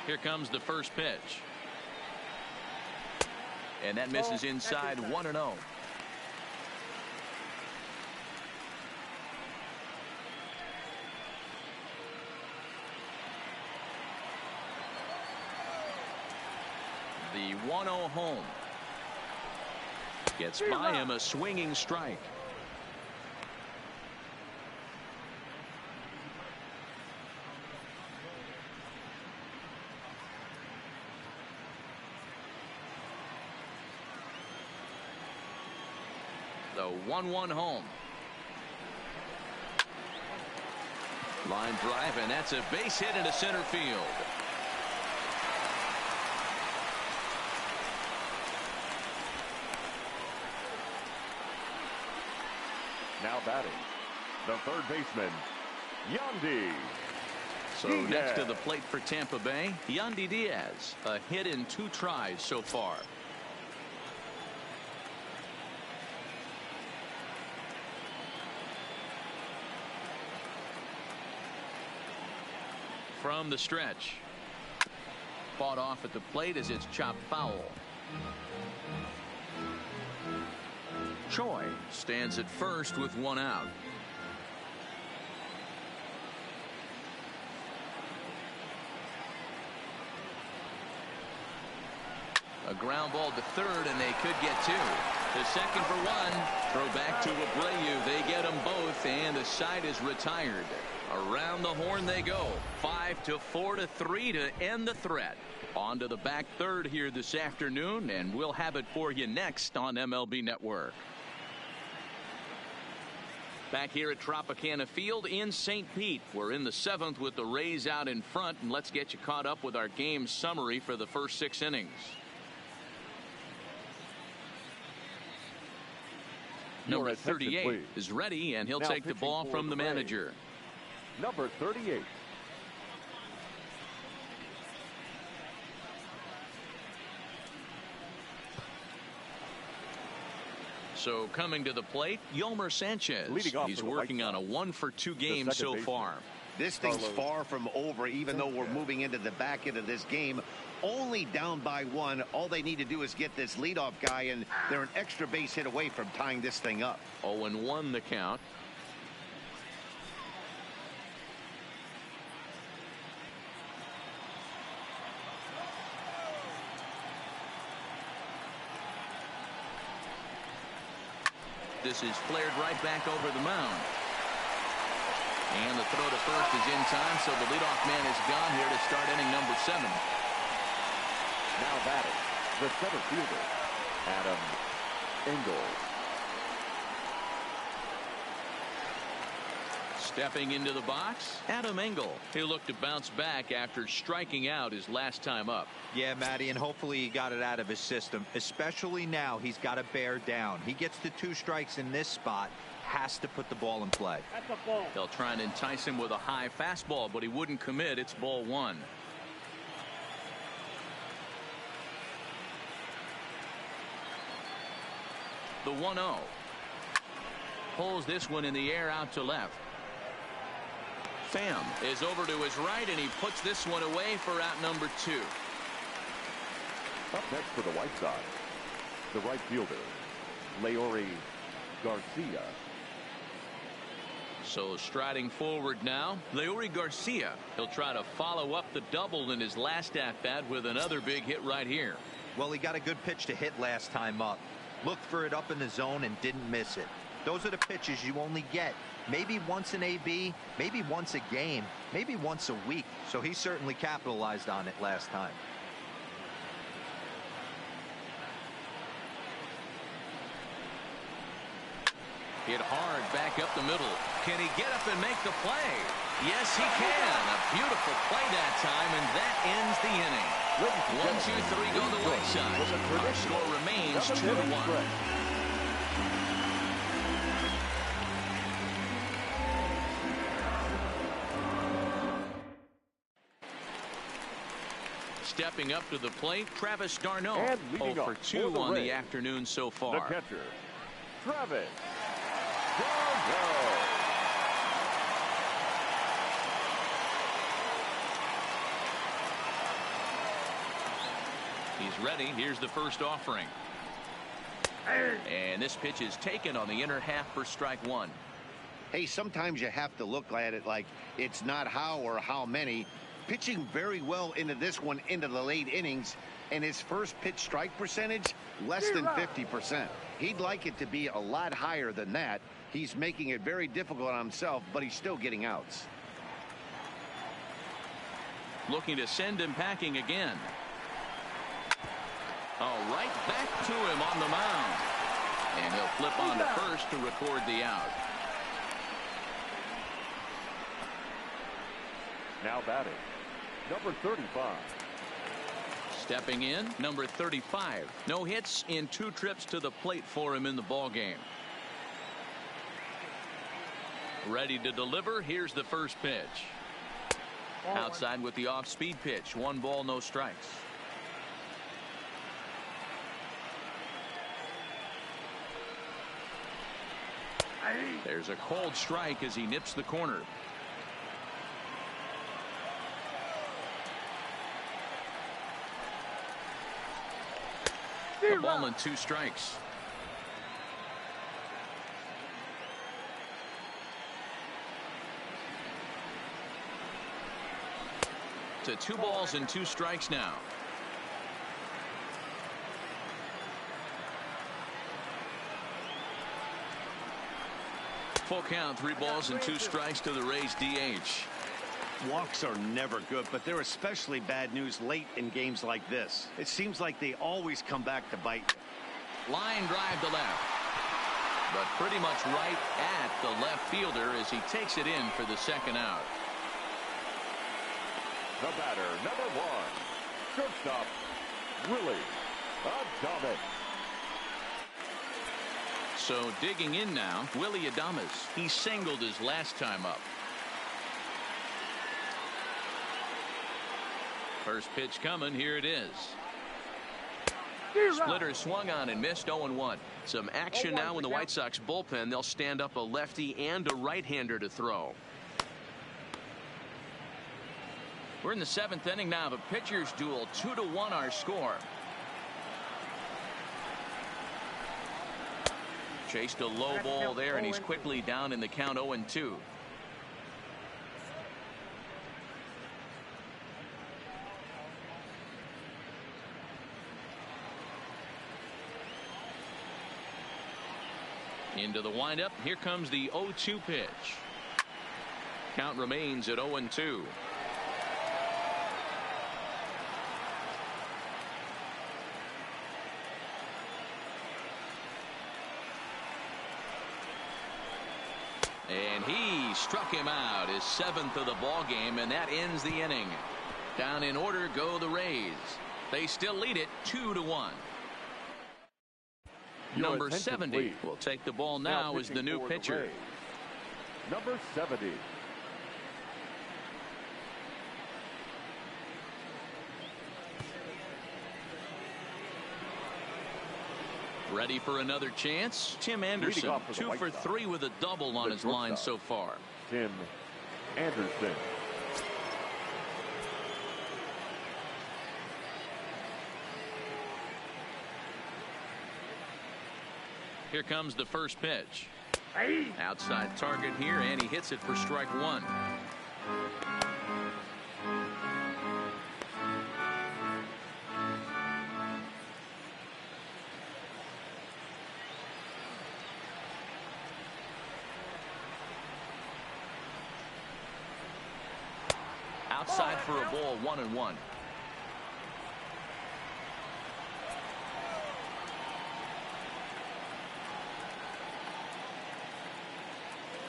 Here comes the first pitch. And that misses inside, 1-0. The 1-0 home. Gets by him, a swinging strike. The 1-1 home. Line drive, and that's a base hit into center field. Now batting, the third baseman, Yandy. So next to the plate for Tampa Bay, Yandy Diaz. A hit in 2 tries so far. From the stretch. Fought off at the plate as it's chopped foul. Choi stands at first with 1 out. A ground ball to third, and they could get 2. The second for 1. Throw back to Abreu. They get them both, and the side is retired. Around the horn they go. 5-4-3 to end the threat. On to the back third here this afternoon, and we'll have it for you next on MLB Network. Back here at Tropicana Field in St. Pete. We're in the 7th with the Rays out in front, and let's get you caught up with our game summary for the first 6 innings. Number 38 is ready, and he'll take the ball from the manager. Number 38. So coming to the plate, Yolmer Sanchez. He's working on a 1 for 2 game so far. This thing's far from over, even though we're moving into the back end of this game. Only down by 1. All they need to do is get this leadoff guy, and they're an extra base hit away from tying this thing up. 0-1 the count. This is flared right back over the mound. And the throw to first is in time, so the leadoff man is gone here to start inning number 7. Now batting, the center fielder, Adam Engel. Stepping into the box, Adam Engel. He'll look to bounce back after striking out his last time up. Yeah, Matty, and hopefully he got it out of his system. Especially now, he's got to bear down. He gets the 2 strikes in this spot, has to put the ball in play. That's a ball. They'll try and entice him with a high fastball, but he wouldn't commit. It's ball 1. The 1-0. Pulls this one in the air out to left. Pham is over to his right, and he puts this one away for out number 2. Up next for the White Sox, the right fielder, Leury Garcia. So striding forward now, Leury Garcia. He'll try to follow up the double in his last at-bat with another big hit right here. Well, he got a good pitch to hit last time up. Looked for it up in the zone and didn't miss it. Those are the pitches you only get maybe once in AB, maybe once a game, maybe once a week. So he certainly capitalized on it last time. Hit hard back up the middle. Can he get up and make the play? Yes, he can. A beautiful play that time, and that ends the inning. 1-2-3 go the White Sox. Our score remains 2-1. Stepping up to the plate, Travis d'Arnaud. 0 for 2 on the afternoon so far. The catcher, Travis d'Arnaud. He's ready. Here's the first offering. And this pitch is taken on the inner half for strike 1. Hey, sometimes you have to look at it like it's not how or how many. Pitching very well into this one into the late innings, and his first pitch strike percentage less than 50%. He'd like it to be a lot higher than that. He's making it very difficult on himself, but he's still getting outs. Looking to send him packing again. Oh, right back to him on the mound. And he'll flip on to first to record the out. Now batting, number 35. Stepping in, number 35. No hits in 2 trips to the plate for him in the ballgame. Ready to deliver. Here's the first pitch. Outside with the off-speed pitch. 1 ball, no strikes. There's a cold strike as he nips the corner. A ball and 2 strikes. To 2 balls and 2 strikes now. Full count, 3 balls and 2 strikes to the Rays DH. Walks are never good, but they're especially bad news late in games like this. It seems like they always come back to bite. Line drive to left. But pretty much right at the left fielder as he takes it in for the second out. The batter, number 1, shortstop, Willie Adames. So digging in now, Willie Adames. He singled his last time up. First pitch coming. Here it is. Splitter swung on and missed. 0-1. Some action now in the White Sox bullpen. They'll stand up a lefty and a right-hander to throw. We're in the 7th inning now of a pitcher's duel. 2-1 our score. Chased a low ball there, and he's quickly down in the count. 0-2. Into the windup. Here comes the 0-2 pitch. Count remains at 0-2. And he struck him out, his 7th of the ball game, and that ends the inning. Down in order go the Rays. They still lead it 2-1. Number 70 please. will take the ball now as the new pitcher. Number 70. Ready for another chance. Tim Anderson, 2 for 3 with a double on his line so far. Tim Anderson. Here comes the first pitch. Outside target here, and he hits it for strike one. Outside for a ball, 1-1.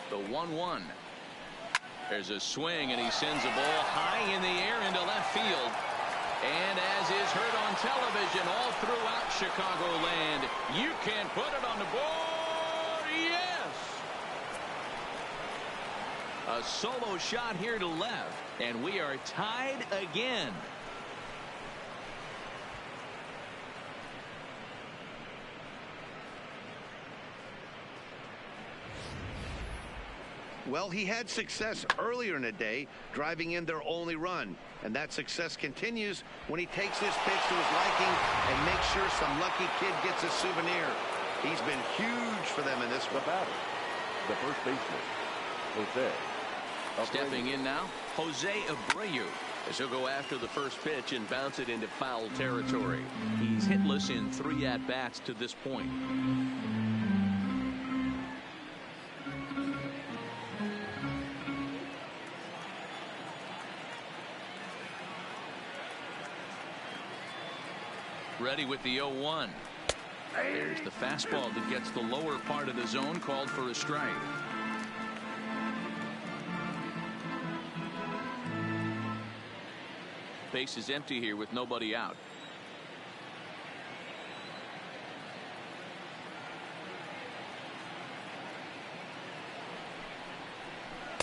The 1-1. There's a swing, and he sends a ball high in the air into left field. And as is heard on television all throughout Chicagoland, you can put it on the board. Yes! A solo shot here to left, and we are tied again. Well, he had success earlier in the day, driving in their only run. And that success continues when he takes this pitch to his liking and makes sure some lucky kid gets a souvenir. He's been huge for them in this one. The batter, the first baseman, Jose. Stepping in now, Jose Abreu, as he'll go after the first pitch and bounce it into foul territory. He's hitless in 3 at-bats to this point. Ready with the 0-1. There's the fastball that gets the lower part of the zone, called for a strike. Base is empty here with nobody out.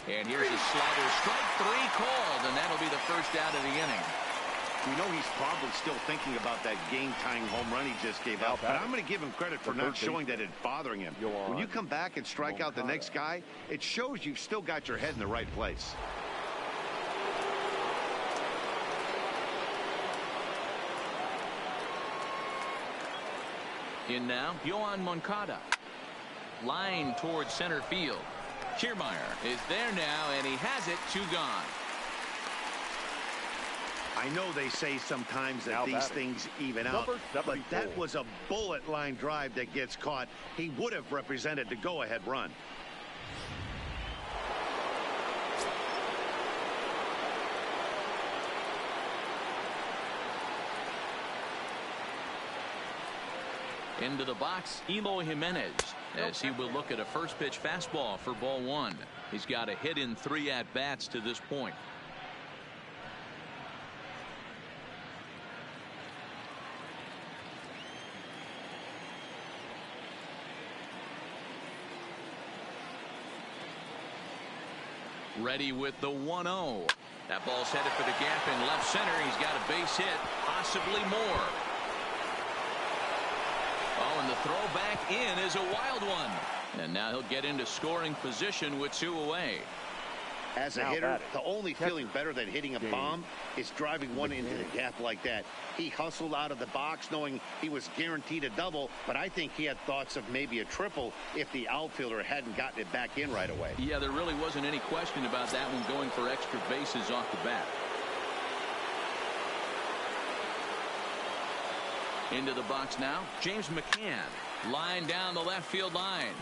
And here's a slider, strike 3 called, and that'll be the first out of the inning. We know he's probably still thinking about that game-tying home run he just gave out, but I'm going to give him credit for not showing that it's bothering him. When you come back and strike out the next guy, it shows you've still got your head in the right place. In now, Yohan Moncada. Line towards center field. Kiermaier is there now, and he has it, 2 gone. I know they say sometimes that these things even out, but that was a bullet line drive that gets caught. He would have represented the go-ahead run. Into the box, Eloy Jimenez, as he will look at a first pitch fastball for ball 1. He's got a hit in 3 at-bats to this point. Ready with the 1-0. That ball's headed for the gap in left center. He's got a base hit, possibly more. Oh, and the throw back in is a wild one. And now he'll get into scoring position with 2 away. As a hitter, the only feeling better than hitting a bomb is driving one into the gap like that. He hustled out of the box knowing he was guaranteed a double, but I think he had thoughts of maybe a triple if the outfielder hadn't gotten it back in right away. Yeah, there really wasn't any question about that one, going for extra bases off the bat. Into the box now, James McCann. Line down the left field line.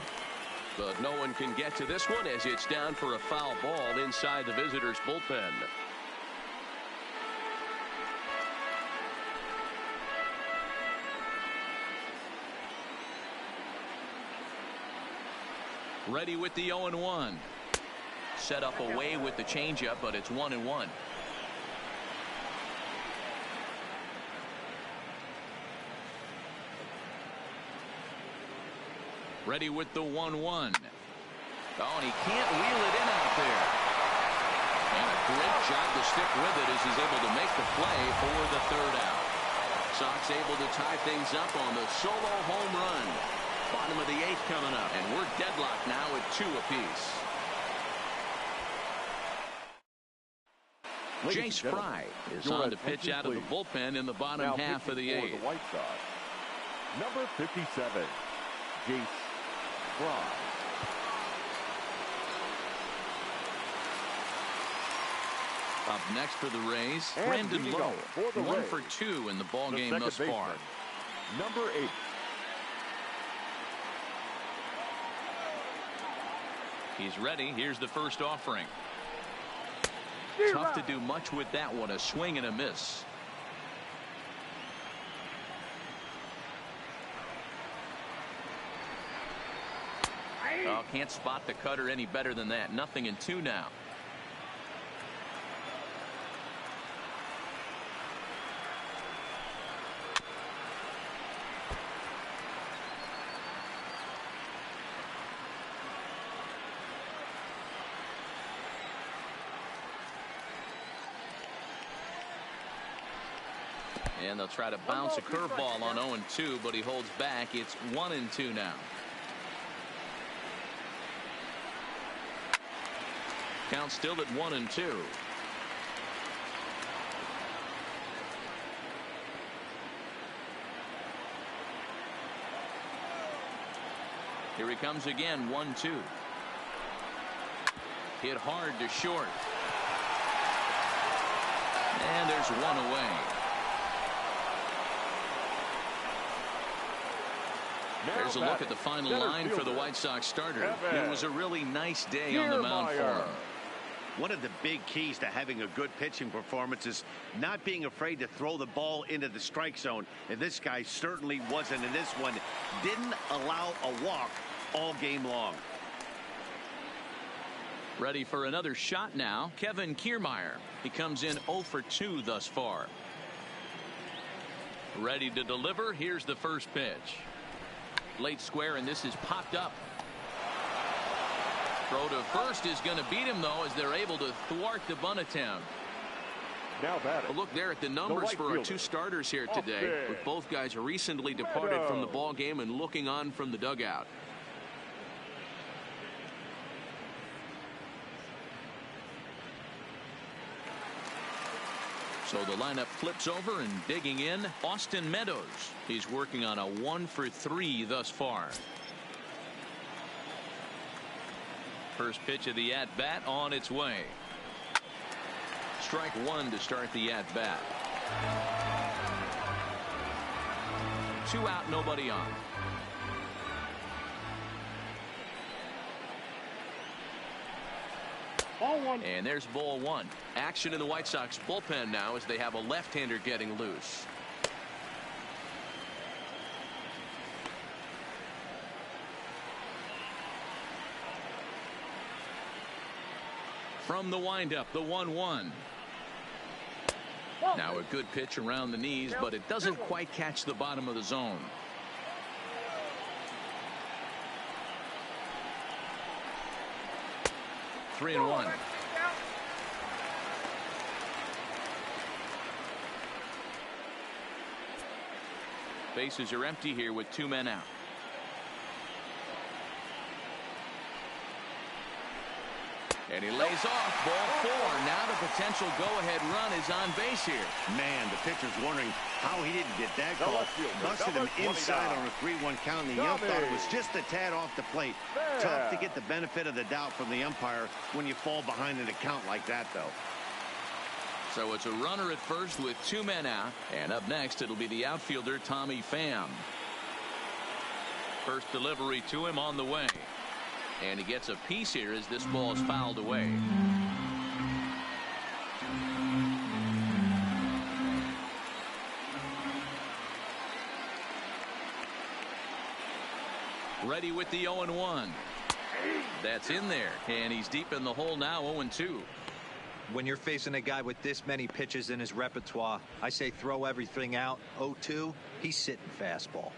But no one can get to this one as it's down for a foul ball inside the visitors' bullpen. Ready with the 0-1. Set up away with the changeup, but it's 1-1. Ready with the 1-1. Oh, and he can't wheel it in out there. And a great job to stick with it as he's able to make the play for the 3rd out. Sox able to tie things up on the solo home run. Bottom of the 8th coming up, and we're deadlocked now at 2 apiece. Jace Fry is on to pitch out of the bullpen in the bottom half of the eighth. The White Sox, number 57, Jace Fry. Up next for the Rays, Brandon Lowe, 1 for 2 in the ball game thus far. Number 8. He's ready. Here's the first offering. Tough to do much with that one. A swing and a miss. Oh, can't spot the cutter any better than that. 0-2 now. And they'll try to bounce a curveball on 0-2, but he holds back. It's 1-2 now. Count still at 1-2. Here he comes again, 1-2. Hit hard to short. And there's one away. There's a look at the final line for the White Sox starter. It was a really nice day on the mound for him. One of the big keys to having a good pitching performance is not being afraid to throw the ball into the strike zone. And this guy certainly wasn't in this one. Didn't allow a walk all game long. Ready for another shot now. Kevin Kiermaier. He comes in 0 for 2 thus far. Ready to deliver. Here's the first pitch. Late square, and this is popped up. Throw to first is going to beat him, though, as they're able to thwart the bunt attempt. Now a look there at the numbers for our two starters here today, with both guys recently departed from the ball game and looking on from the dugout. So the lineup flips over, and digging in, Austin Meadows. He's working on a 1 for 3 thus far. First pitch of the at-bat on its way. Strike 1 to start the at-bat. 2 out, nobody on. And there's ball 1. Action in the White Sox bullpen now as they have a left-hander getting loose. From the windup, the 1-1. Now a good pitch around the knees, but it doesn't quite catch the bottom of the zone. Three and 1. Bases are empty here with 2 men out. And he lays off. Ball 4. Now the potential go-ahead run is on base here. Man, the pitcher's wondering how he didn't get that call. Busted him inside on a 3-1 count, and the ump thought it was just a tad off the plate. Tough to get the benefit of the doubt from the umpire when you fall behind in a count like that, though. So it's a runner at first with 2 men out. And up next, it'll be the outfielder, Tommy Pham. First delivery to him on the way. And he gets a piece here as this ball is fouled away. Ready with the 0-1. That's in there, and he's deep in the hole now. 0-2. When you're facing a guy with this many pitches in his repertoire, I say throw everything out. 0-2, he's sitting fastball.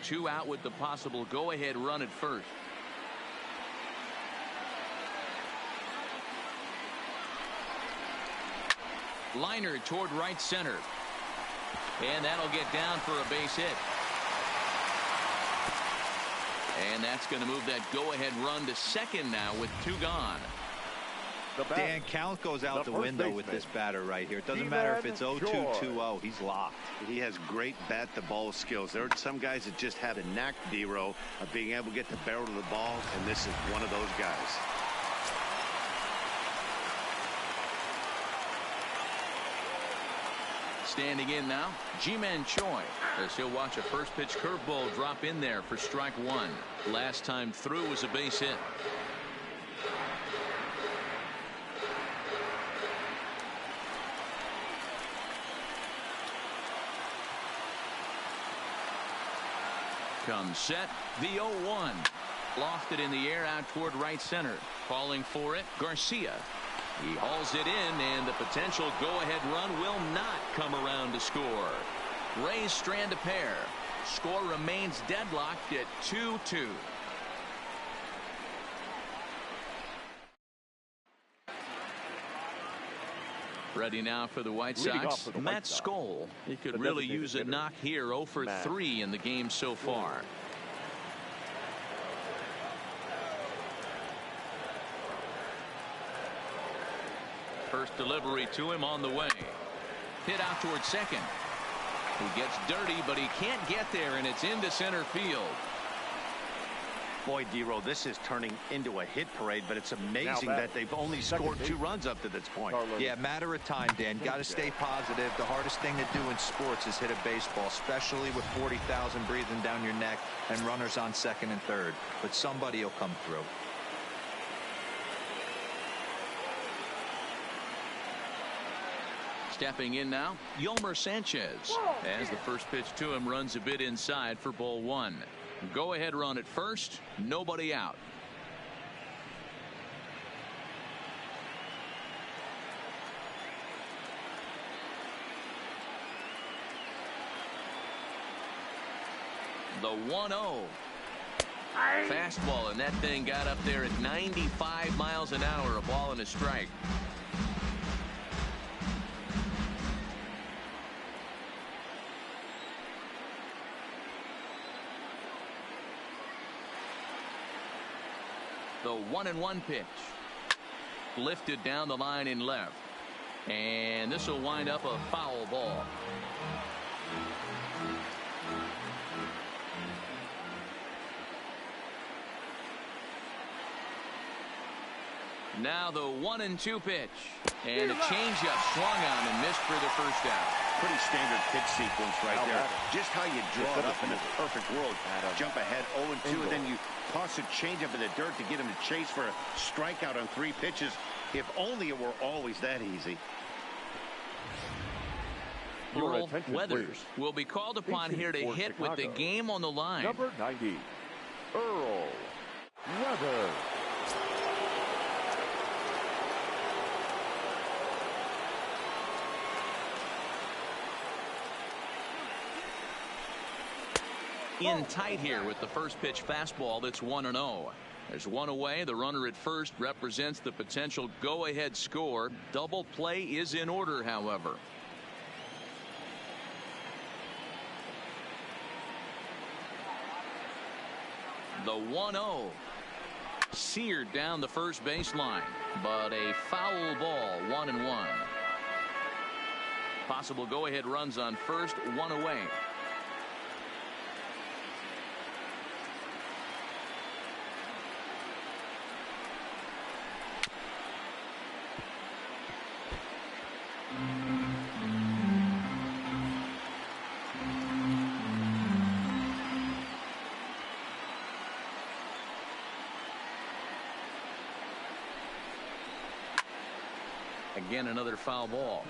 2 out with the possible go-ahead run at first. Liner toward right center. And that'll get down for a base hit. And that's going to move that go-ahead run to second now with 2 gone. Dan, count goes out the window with this batter right here. It doesn't matter if it's 0-2, 2-0. He's locked. He has great bat-to-ball skills. There are some guys that just have a knack, D-Row, of being able to get the barrel of the ball, and this is one of those guys. Standing in now, Ji-Man Choi, as he'll watch a first pitch curveball drop in there for strike one. Last time through was a base hit. Comes set, the 0-1. Lofted in the air out toward right center. Calling for it, Garcia. He hauls it in, and the potential go-ahead run will not come around to score. Rays strand a pair. Score remains deadlocked at 2-2. Ready now for the White Sox, Matt Skoll. He could really use a knock here. 0 for 3 in the game so far. First delivery to him on the way. Hit out towards second. He gets dirty, but he can't get there, and it's into center field. Boy, D-Row, this is turning into a hit parade, but it's amazing that they've only scored 2 runs up to this point. Yeah, matter of time, Dan. Got to stay positive. The hardest thing to do in sports is hit a baseball, especially with 40,000 breathing down your neck and runners on second and third. But somebody will come through. Stepping in now, Yolmer Sanchez, as the first pitch to him runs a bit inside for ball 1. Go ahead run at first, nobody out. The 1-0. Fastball, and that thing got up there at 95 miles an hour, a ball and a strike. The 1-1 pitch. Lifted down the line in left. And this will wind up a foul ball. Now the 1-2 pitch. And a changeup swung on and missed for the first out. Pretty standard pitch sequence right there. Just how you draw it up in a perfect world. Jump ahead 0-2, and then you toss a changeup in the dirt to get him to chase for a strikeout on 3 pitches. If only it were always that easy. Earl Weathers will be called upon here to hit with the game on the line. Number 90, Earl Weathers. In tight here with the first pitch fastball that's 1-0. There's one away. The runner at first represents the potential go-ahead score. Double play is in order, however. The 1-0. Seared down the first baseline, but a foul ball, 1-1. Possible go-ahead runs on first, one away. Again, another foul ball.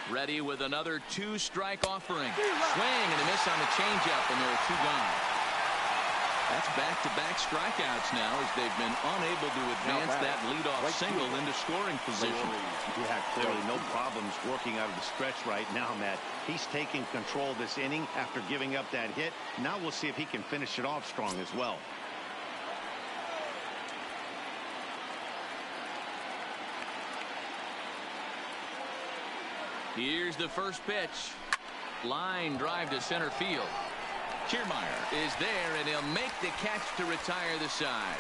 Ready with another 2-strike offering. Swing and a miss on the changeup, and there are 2 gone. That's back-to-back strikeouts now as they've been unable to advance that leadoff single into scoring position. Yeah, clearly no problems working out of the stretch right now, Matt. He's taking control of this inning after giving up that hit. Now we'll see if he can finish it off strong as well. Here's the first pitch. Line drive to center field. Kiermaier is there, and he'll make the catch to retire the side.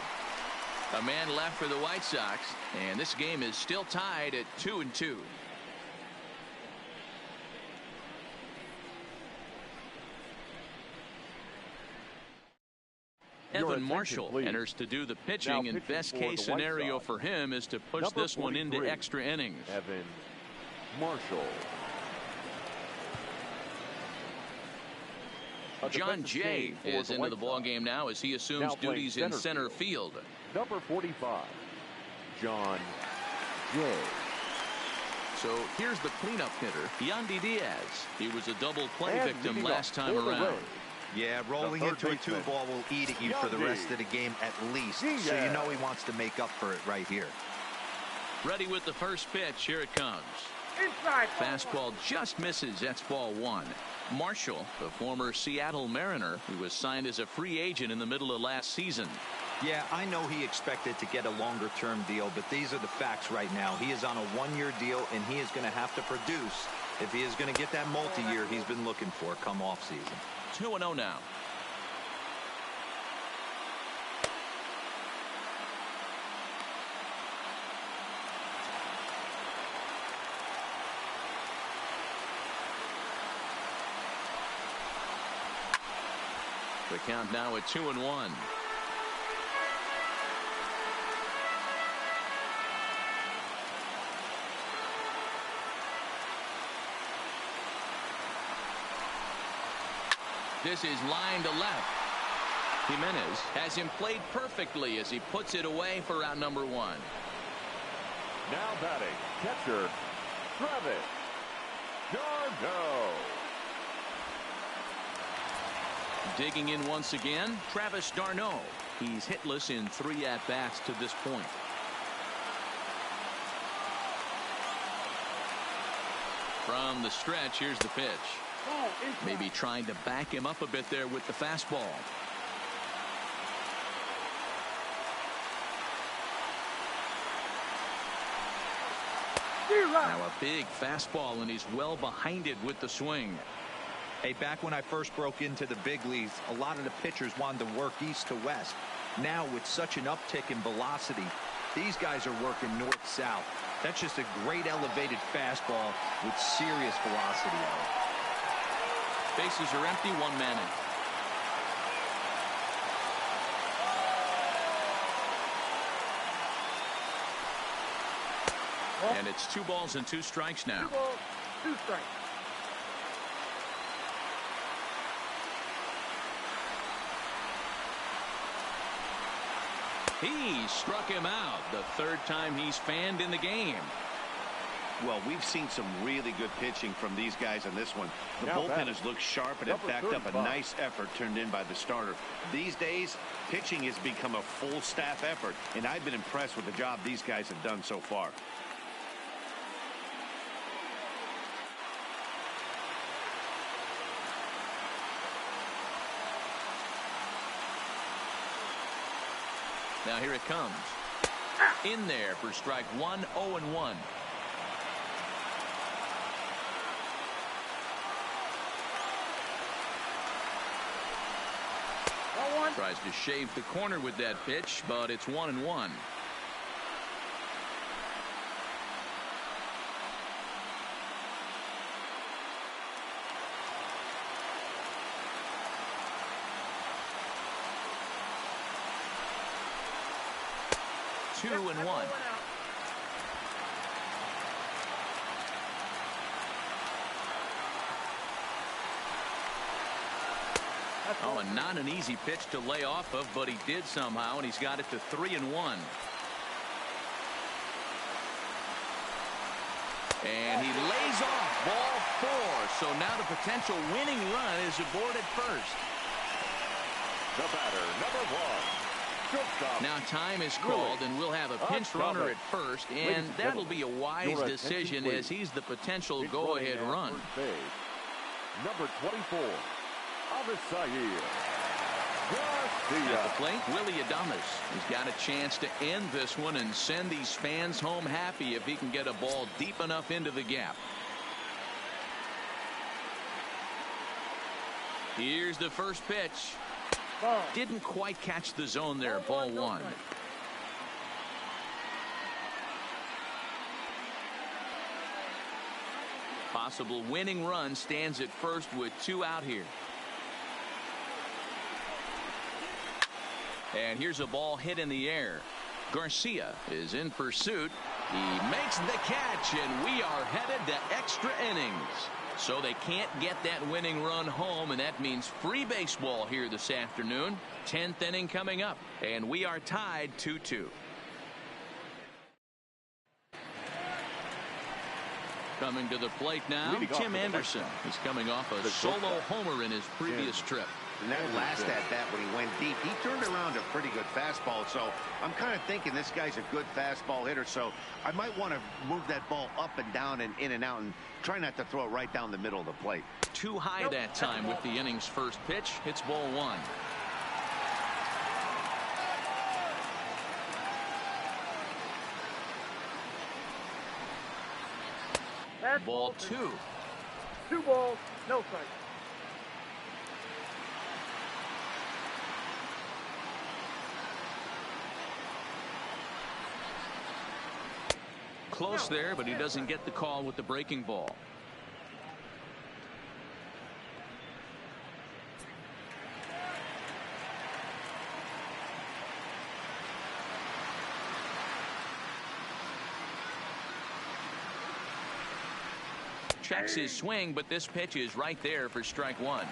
A man left for the White Sox, and this game is still tied at 2-2. Evan Marshall enters to do the pitching, and best case scenario for him is to push this one into extra innings. Evan Marshall. John Jay is into the ballgame now as he assumes duties in center field. Number 45, John Jay. So here's the cleanup hitter, Yandy Diaz. He was a double play victim last time around. Yeah, rolling into a 2-ball will eat at you for the rest of the game at least. So you know he wants to make up for it right here. Ready with the first pitch. Here it comes. Inside. Fastball just misses. That's ball one. Marshall, the former Seattle Mariner, who was signed as a free agent in the middle of last season. Yeah, I know he expected to get a longer-term deal, but these are the facts right now. He is on a one-year deal, and he is going to have to produce if he is going to get that multi-year he's been looking for come off-season. 2-0 now. The count now at 2-1. This is line to left. Jimenez has him played perfectly as he puts it away for out number one. Now batting, catcher, Travis d'Arnaud. Digging in once again, Travis d'Arnaud. He's hitless in 3 at-bats to this point. From the stretch, here's the pitch. Maybe trying to back him up a bit there with the fastball. Now a big fastball, and he's well behind it with the swing. Hey, back when I first broke into the big leagues, a lot of the pitchers wanted to work east to west. Now, with such an uptick in velocity, these guys are working north-south. That's just a great elevated fastball with serious velocity on it. Bases are empty, 1 man in. And it's 2 balls and 2 strikes now. 2 balls, 2 strikes. He struck him out the 3rd time he's fanned in the game. Well, we've seen some really good pitching from these guys on this one. The bullpen has looked sharp and have backed up a nice effort turned in by the starter. These days, pitching has become a full staff effort, and I've been impressed with the job these guys have done so far. Now here it comes. In there for strike 1, 0-1. Tries to shave the corner with that pitch, but it's 1-1. Two and 1. Oh, and not an easy pitch to lay off of, but he did somehow, and he's got it to 3-1. And he lays off ball 4. So now the potential winning run is aboard at first. The batter, number 1. Now time is called, and we'll have a pinch runner at first, and that'll be a wise decision as he's the potential go-ahead run. Number 24, Avisair Garcia. At the plate, Willie Adames. He's got a chance to end this one and send these fans home happy if he can get a ball deep enough into the gap. Here's the first pitch. Ball. Didn't quite catch the zone there. Ball No one. strike. Possible winning run stands at first with 2 out here. And here's a ball hit in the air. Garcia is in pursuit. He makes the catch, and we are headed to extra innings. So they can't get that winning run home, and that means free baseball here this afternoon. 10th inning coming up, and we are tied 2-2. Coming to the plate now, Tim Anderson. He's coming off a solo homer in his previous trip. And that last at-bat when he went deep, he turned around a pretty good fastball. So I'm kind of thinking this guy's a good fastball hitter. So I might want to move that ball up and down and in and out and try not to throw it right down the middle of the plate. Too high that time with the inning's first pitch. It's ball one. Ball two. 2 balls, no strike. Close there, but he doesn't get the call with the breaking ball. Checks his swing, but this pitch is right there for strike one.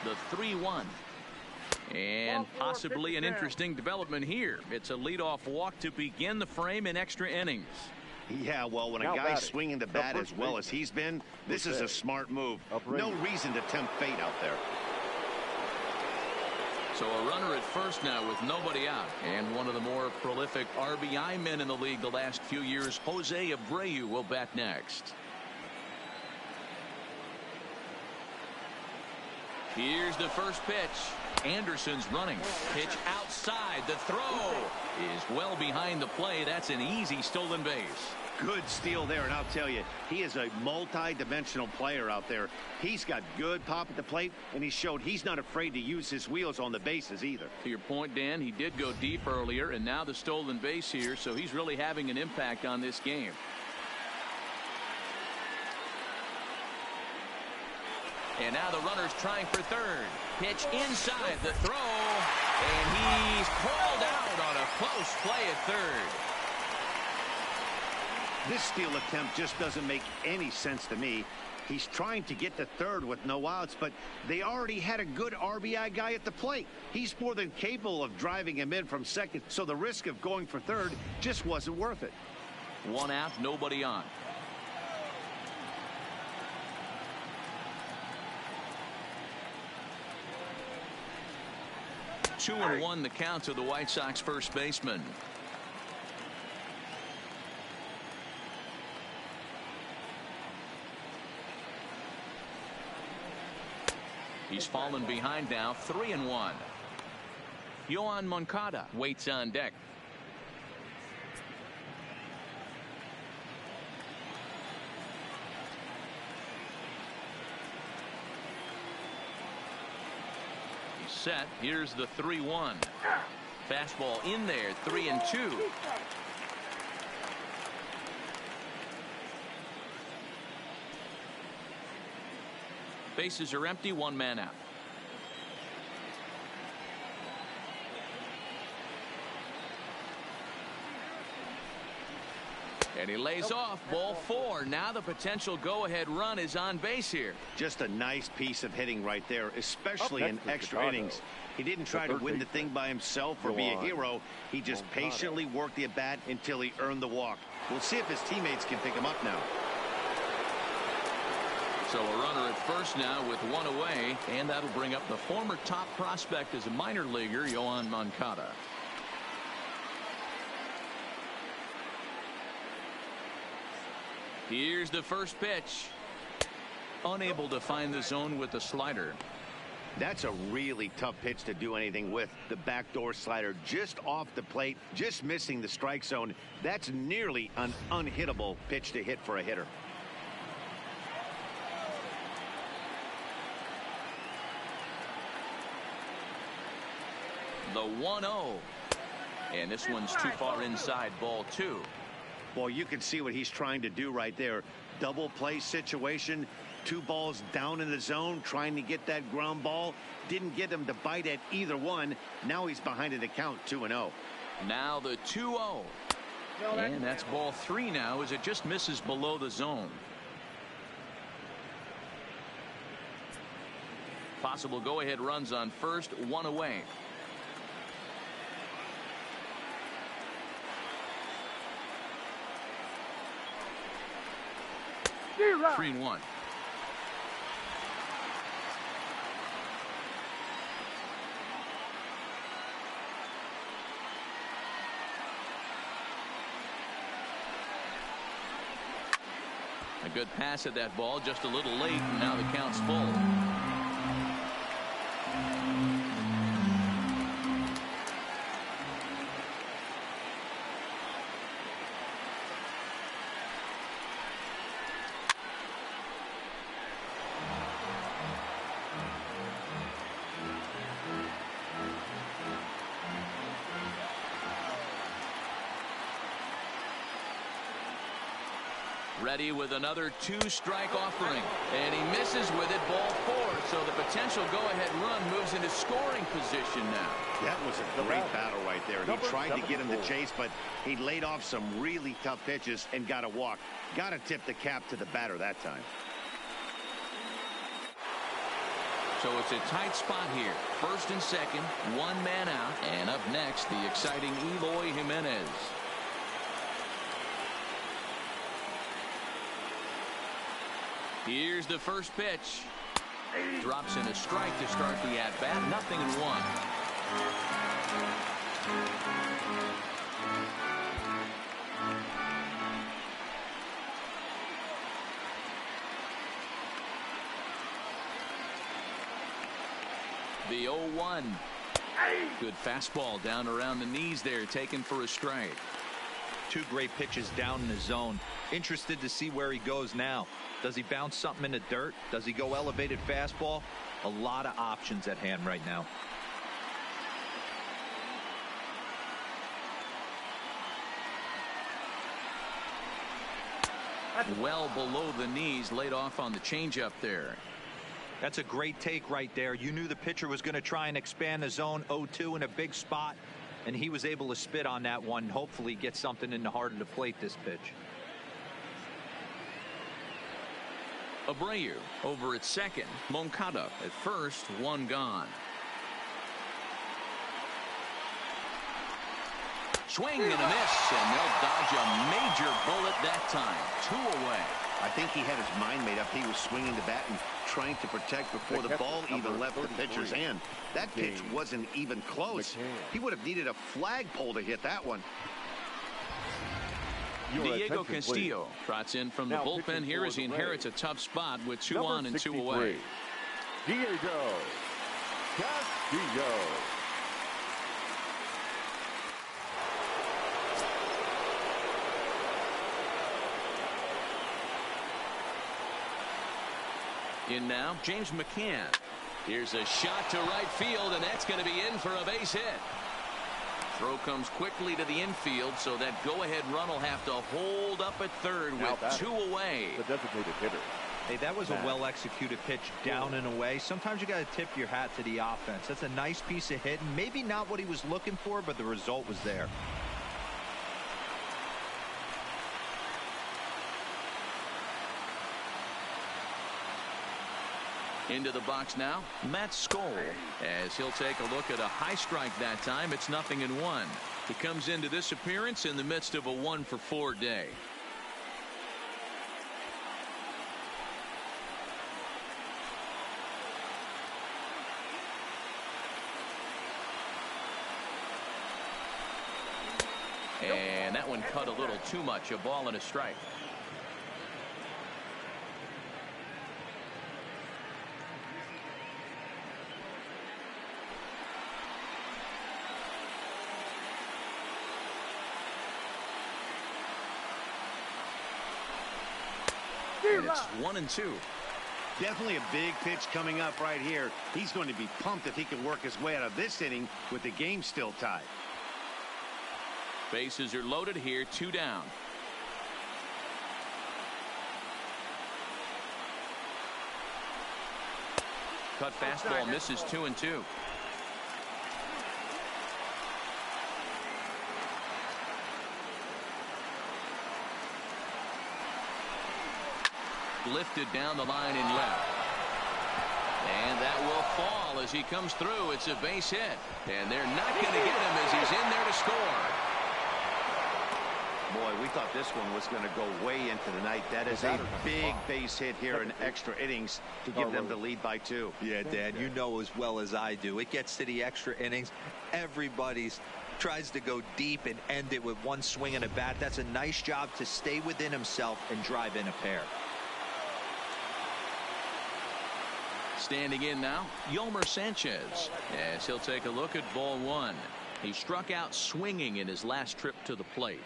The 3-1. And possibly an interesting development here. It's a leadoff walk to begin the frame in extra innings. Yeah, well, when a guy's swinging the bat as well as he's been, this is a smart move. No reason to tempt fate out there. So a runner at first now with nobody out. And one of the more prolific RBI men in the league the last few years, Jose Abreu, will bat next. Here's the first pitch. Anderson's running. Pitch outside. The throw is well behind the play. That's an easy stolen base. Good steal there, and I'll tell you, he is a multi-dimensional player out there. He's got good pop at the plate, and he showed he's not afraid to use his wheels on the bases either. To your point, Dan, he did go deep earlier, and now the stolen base here, so he's really having an impact on this game. And now the runner's trying for third. Pitch inside the throw, and he's called out on a close play at third. This steal attempt just doesn't make any sense to me. He's trying to get to third with no outs, but they already had a good RBI guy at the plate. He's more than capable of driving him in from second, so the risk of going for third just wasn't worth it. 1 out, nobody on. Two and one the count to the White Sox first baseman. He's fallen behind now, 3-1. Yoan Moncada waits on deck. He's set. Here's the 3-1. Fastball in there, 3-2. Bases are empty, 1 man out. And he lays off, ball 4. Now the potential go-ahead run is on base here. Just a nice piece of hitting right there, especially in extra innings. He didn't try to win the thing by himself or be a hero. He just patiently worked the at-bat until he earned the walk. We'll see if his teammates can pick him up now. So a runner at first now with 1 away, and that'll bring up the former top prospect as a minor leaguer, Yoan Moncada. Here's the first pitch. Unable to find the zone with the slider. That's a really tough pitch to do anything with. The backdoor slider just off the plate, just missing the strike zone. That's nearly an unhittable pitch to hit for a hitter. The 1-0. And this one's too far inside, ball 2. Well, you can see what he's trying to do right there. Double play situation. 2 balls down in the zone, trying to get that ground ball. Didn't get him to bite at either one. Now he's behind in the count, 2-0. Now the 2-0. And that's ball 3 now, as it just misses below the zone. Possible go-ahead runs on first, 1 away. 3-1. A good pass at that ball, just a little late, and now the count's full. Ready with another 2-strike offering, and he misses with it, ball 4. So the potential go-ahead run moves into scoring position now. That was a great battle right there. He tried to get him to chase, but he laid off some really tough pitches and got a walk. Got to tip the cap to the batter that time. So it's a tight spot here. First and second, 1 man out, and up next, the exciting Eloy Jimenez. Here's the first pitch. Drops in a strike to start the at-bat. 0-1. The 0-1. Good fastball down around the knees there, taken for a strike. 2 great pitches down in the zone. Interested to see where he goes now. Does he bounce something in the dirt? Does he go elevated fastball? A lot of options at hand right now. Well below the knees, laid off on the changeup there. That's a great take right there. You knew the pitcher was going to try and expand the zone. 0-2 in a big spot, and he was able to spit on that one. Hopefully get something in the heart of the plate this pitch. Abreu over at second. Moncada at first, 1 gone. Swing and a miss, and they'll dodge a major bullet that time. 2 away. I think he had his mind made up. He was swinging the bat and trying to protect before the ball even left the pitcher's hand. That pitch wasn't even close. He would have needed a flagpole to hit that one. Diego Castillo trots in from the bullpen here as he inherits a tough spot with 2 on and 2 away. Diego Castillo. In now, James McCann. Here's a shot to right field, and that's going to be in for a base hit. Throw comes quickly to the infield, so that go-ahead run will have to hold up at third with 2 away. The designated hitter. Hey, that was a well-executed pitch down and away. Sometimes you got to tip your hat to the offense. That's a nice piece of hitting. Maybe not what he was looking for, but the result was there. Into the box now, Matt Skoll, as he'll take a look at a high strike that time. It's 0-1. He comes into this appearance in the midst of a 1-for-4 day. And that one cut a little too much. A ball and a strike. And it's 1-2. Definitely a big pitch coming up right here. He's going to be pumped if he can work his way out of this inning with the game still tied. Bases are loaded here, 2 down. Cut fastball misses, 2-2. Lifted down the line in left. And that will fall as he comes through. It's a base hit. And they're not going to get him as he's in there to score. Boy, we thought this one was going to go way into the night. That is a big base hit here in extra innings to give them the lead by 2. Yeah, Dad, you know as well as I do. It gets to the extra innings. Everybody's tries to go deep and end it with one swing and a bat. That's a nice job to stay within himself and drive in a pair. Standing in now, Yolmer Sanchez, as he'll take a look at ball 1. He struck out swinging in his last trip to the plate.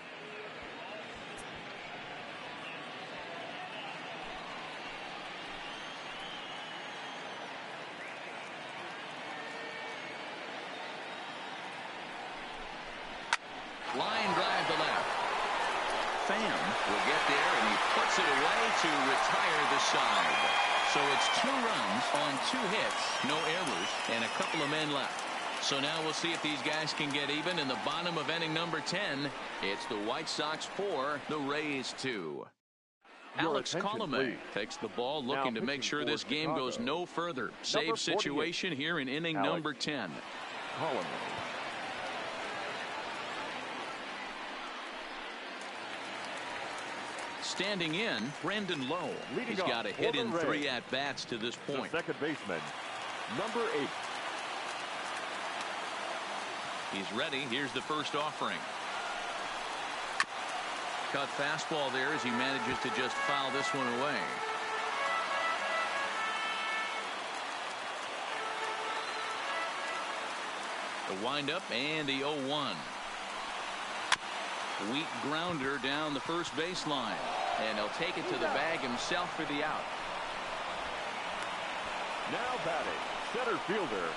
Line drive to left. Pham will get there, and he puts it away to retire the side. So it's 2 runs on 2 hits, no errors, and a couple of men left. So now we'll see if these guys can get even in the bottom of inning number 10. It's the White Sox 4, the Rays 2. Alex Colomé takes the ball, looking to make sure this game goes no further. Save situation here in inning number 10. Colomé. Standing in, Brandon Lowe. He's got a hit in 3 at-bats to this point. The second baseman, number 8. He's ready. Here's the first offering. Cut fastball there as he manages to just foul this one away. The windup and the 0-1. Weak grounder down the first baseline, and he'll take it to the bag himself for the out. Now batting, center fielder,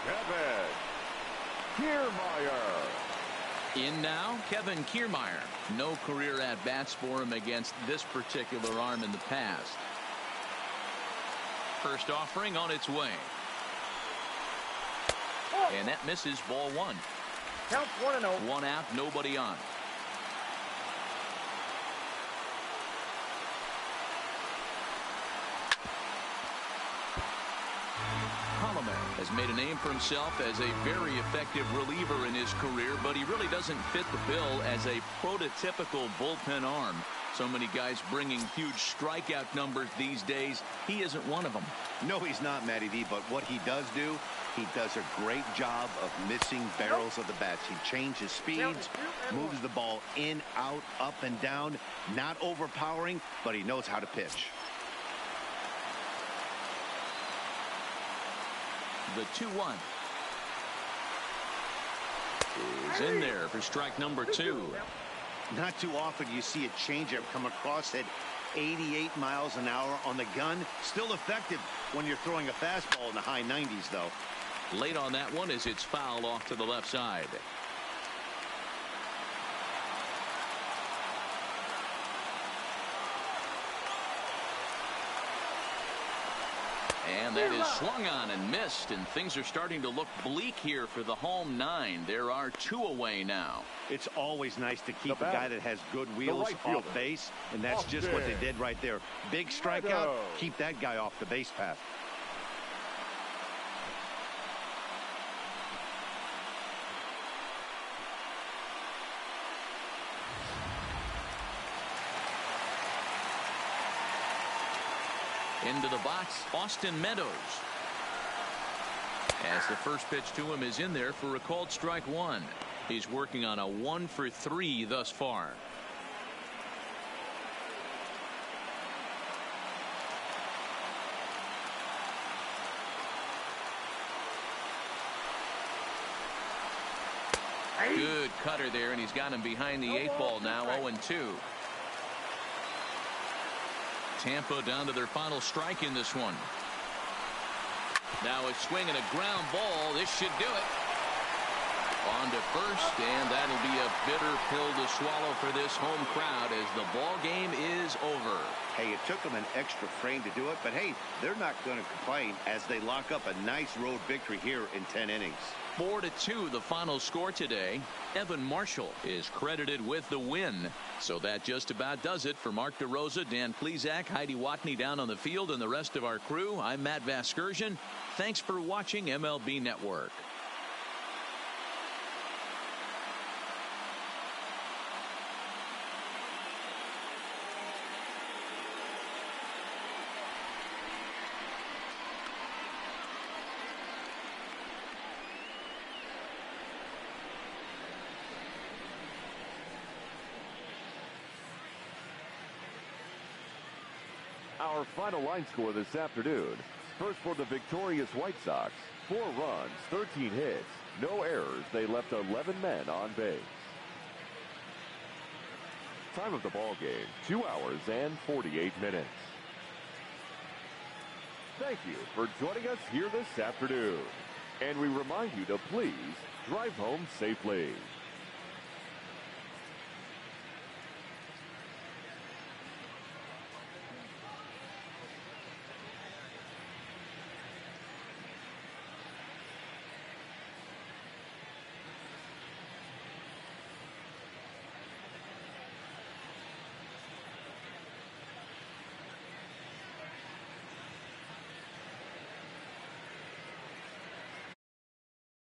Kevin Kiermaier. In now, Kevin Kiermaier. No career at-bats for him against this particular arm in the past. First offering on its way. And that misses, ball 1. Count 1-0. 1 out, nobody on. Colomé has made a name for himself as a very effective reliever in his career, but he really doesn't fit the bill as a prototypical bullpen arm. So many guys bringing huge strikeout numbers these days. He isn't one of them. No, he's not, Matty V, but what he does do, he does a great job of missing barrels of the bats. He changes speeds, moves the ball in, out, up, and down. Not overpowering, but he knows how to pitch. The 2-1 is in there for strike number 2. Not too often you see a changeup come across at 88 miles an hour on the gun. Still effective when you're throwing a fastball in the high 90s, though. Late on that one as it's fouled off to the left side. And that is swung on and missed, and things are starting to look bleak here for the home 9. There are 2 away now. It's always nice to keep a guy that has good wheels off base, and that's just what they did right there. Big strikeout, keep that guy off the base path. Into the box, Austin Meadows. As the first pitch to him is in there for a called strike 1. He's working on a 1 for 3 thus far. Good cutter there, and he's got him behind the 8 ball now, 0-2. Tampa down to their final strike in this one. Now a swing and a ground ball. This should do it. On to first, and that'll be a bitter pill to swallow for this home crowd as the ball game is over. Hey, it took them an extra frame to do it, but hey, they're not going to complain as they lock up a nice road victory here in 10 innings. 4-2 the final score today. Evan Marshall is credited with the win. So that just about does it for Mark DeRosa, Dan Plesac, Heidi Watney down on the field, and the rest of our crew. I'm Matt Vasgersian. Thanks for watching MLB Network. Our final line score this afternoon. First for the victorious White Sox. 4 runs, 13 hits, no errors. They left 11 men on base. Time of the ball game, 2 hours and 48 minutes. Thank you for joining us here this afternoon. And we remind you to please drive home safely.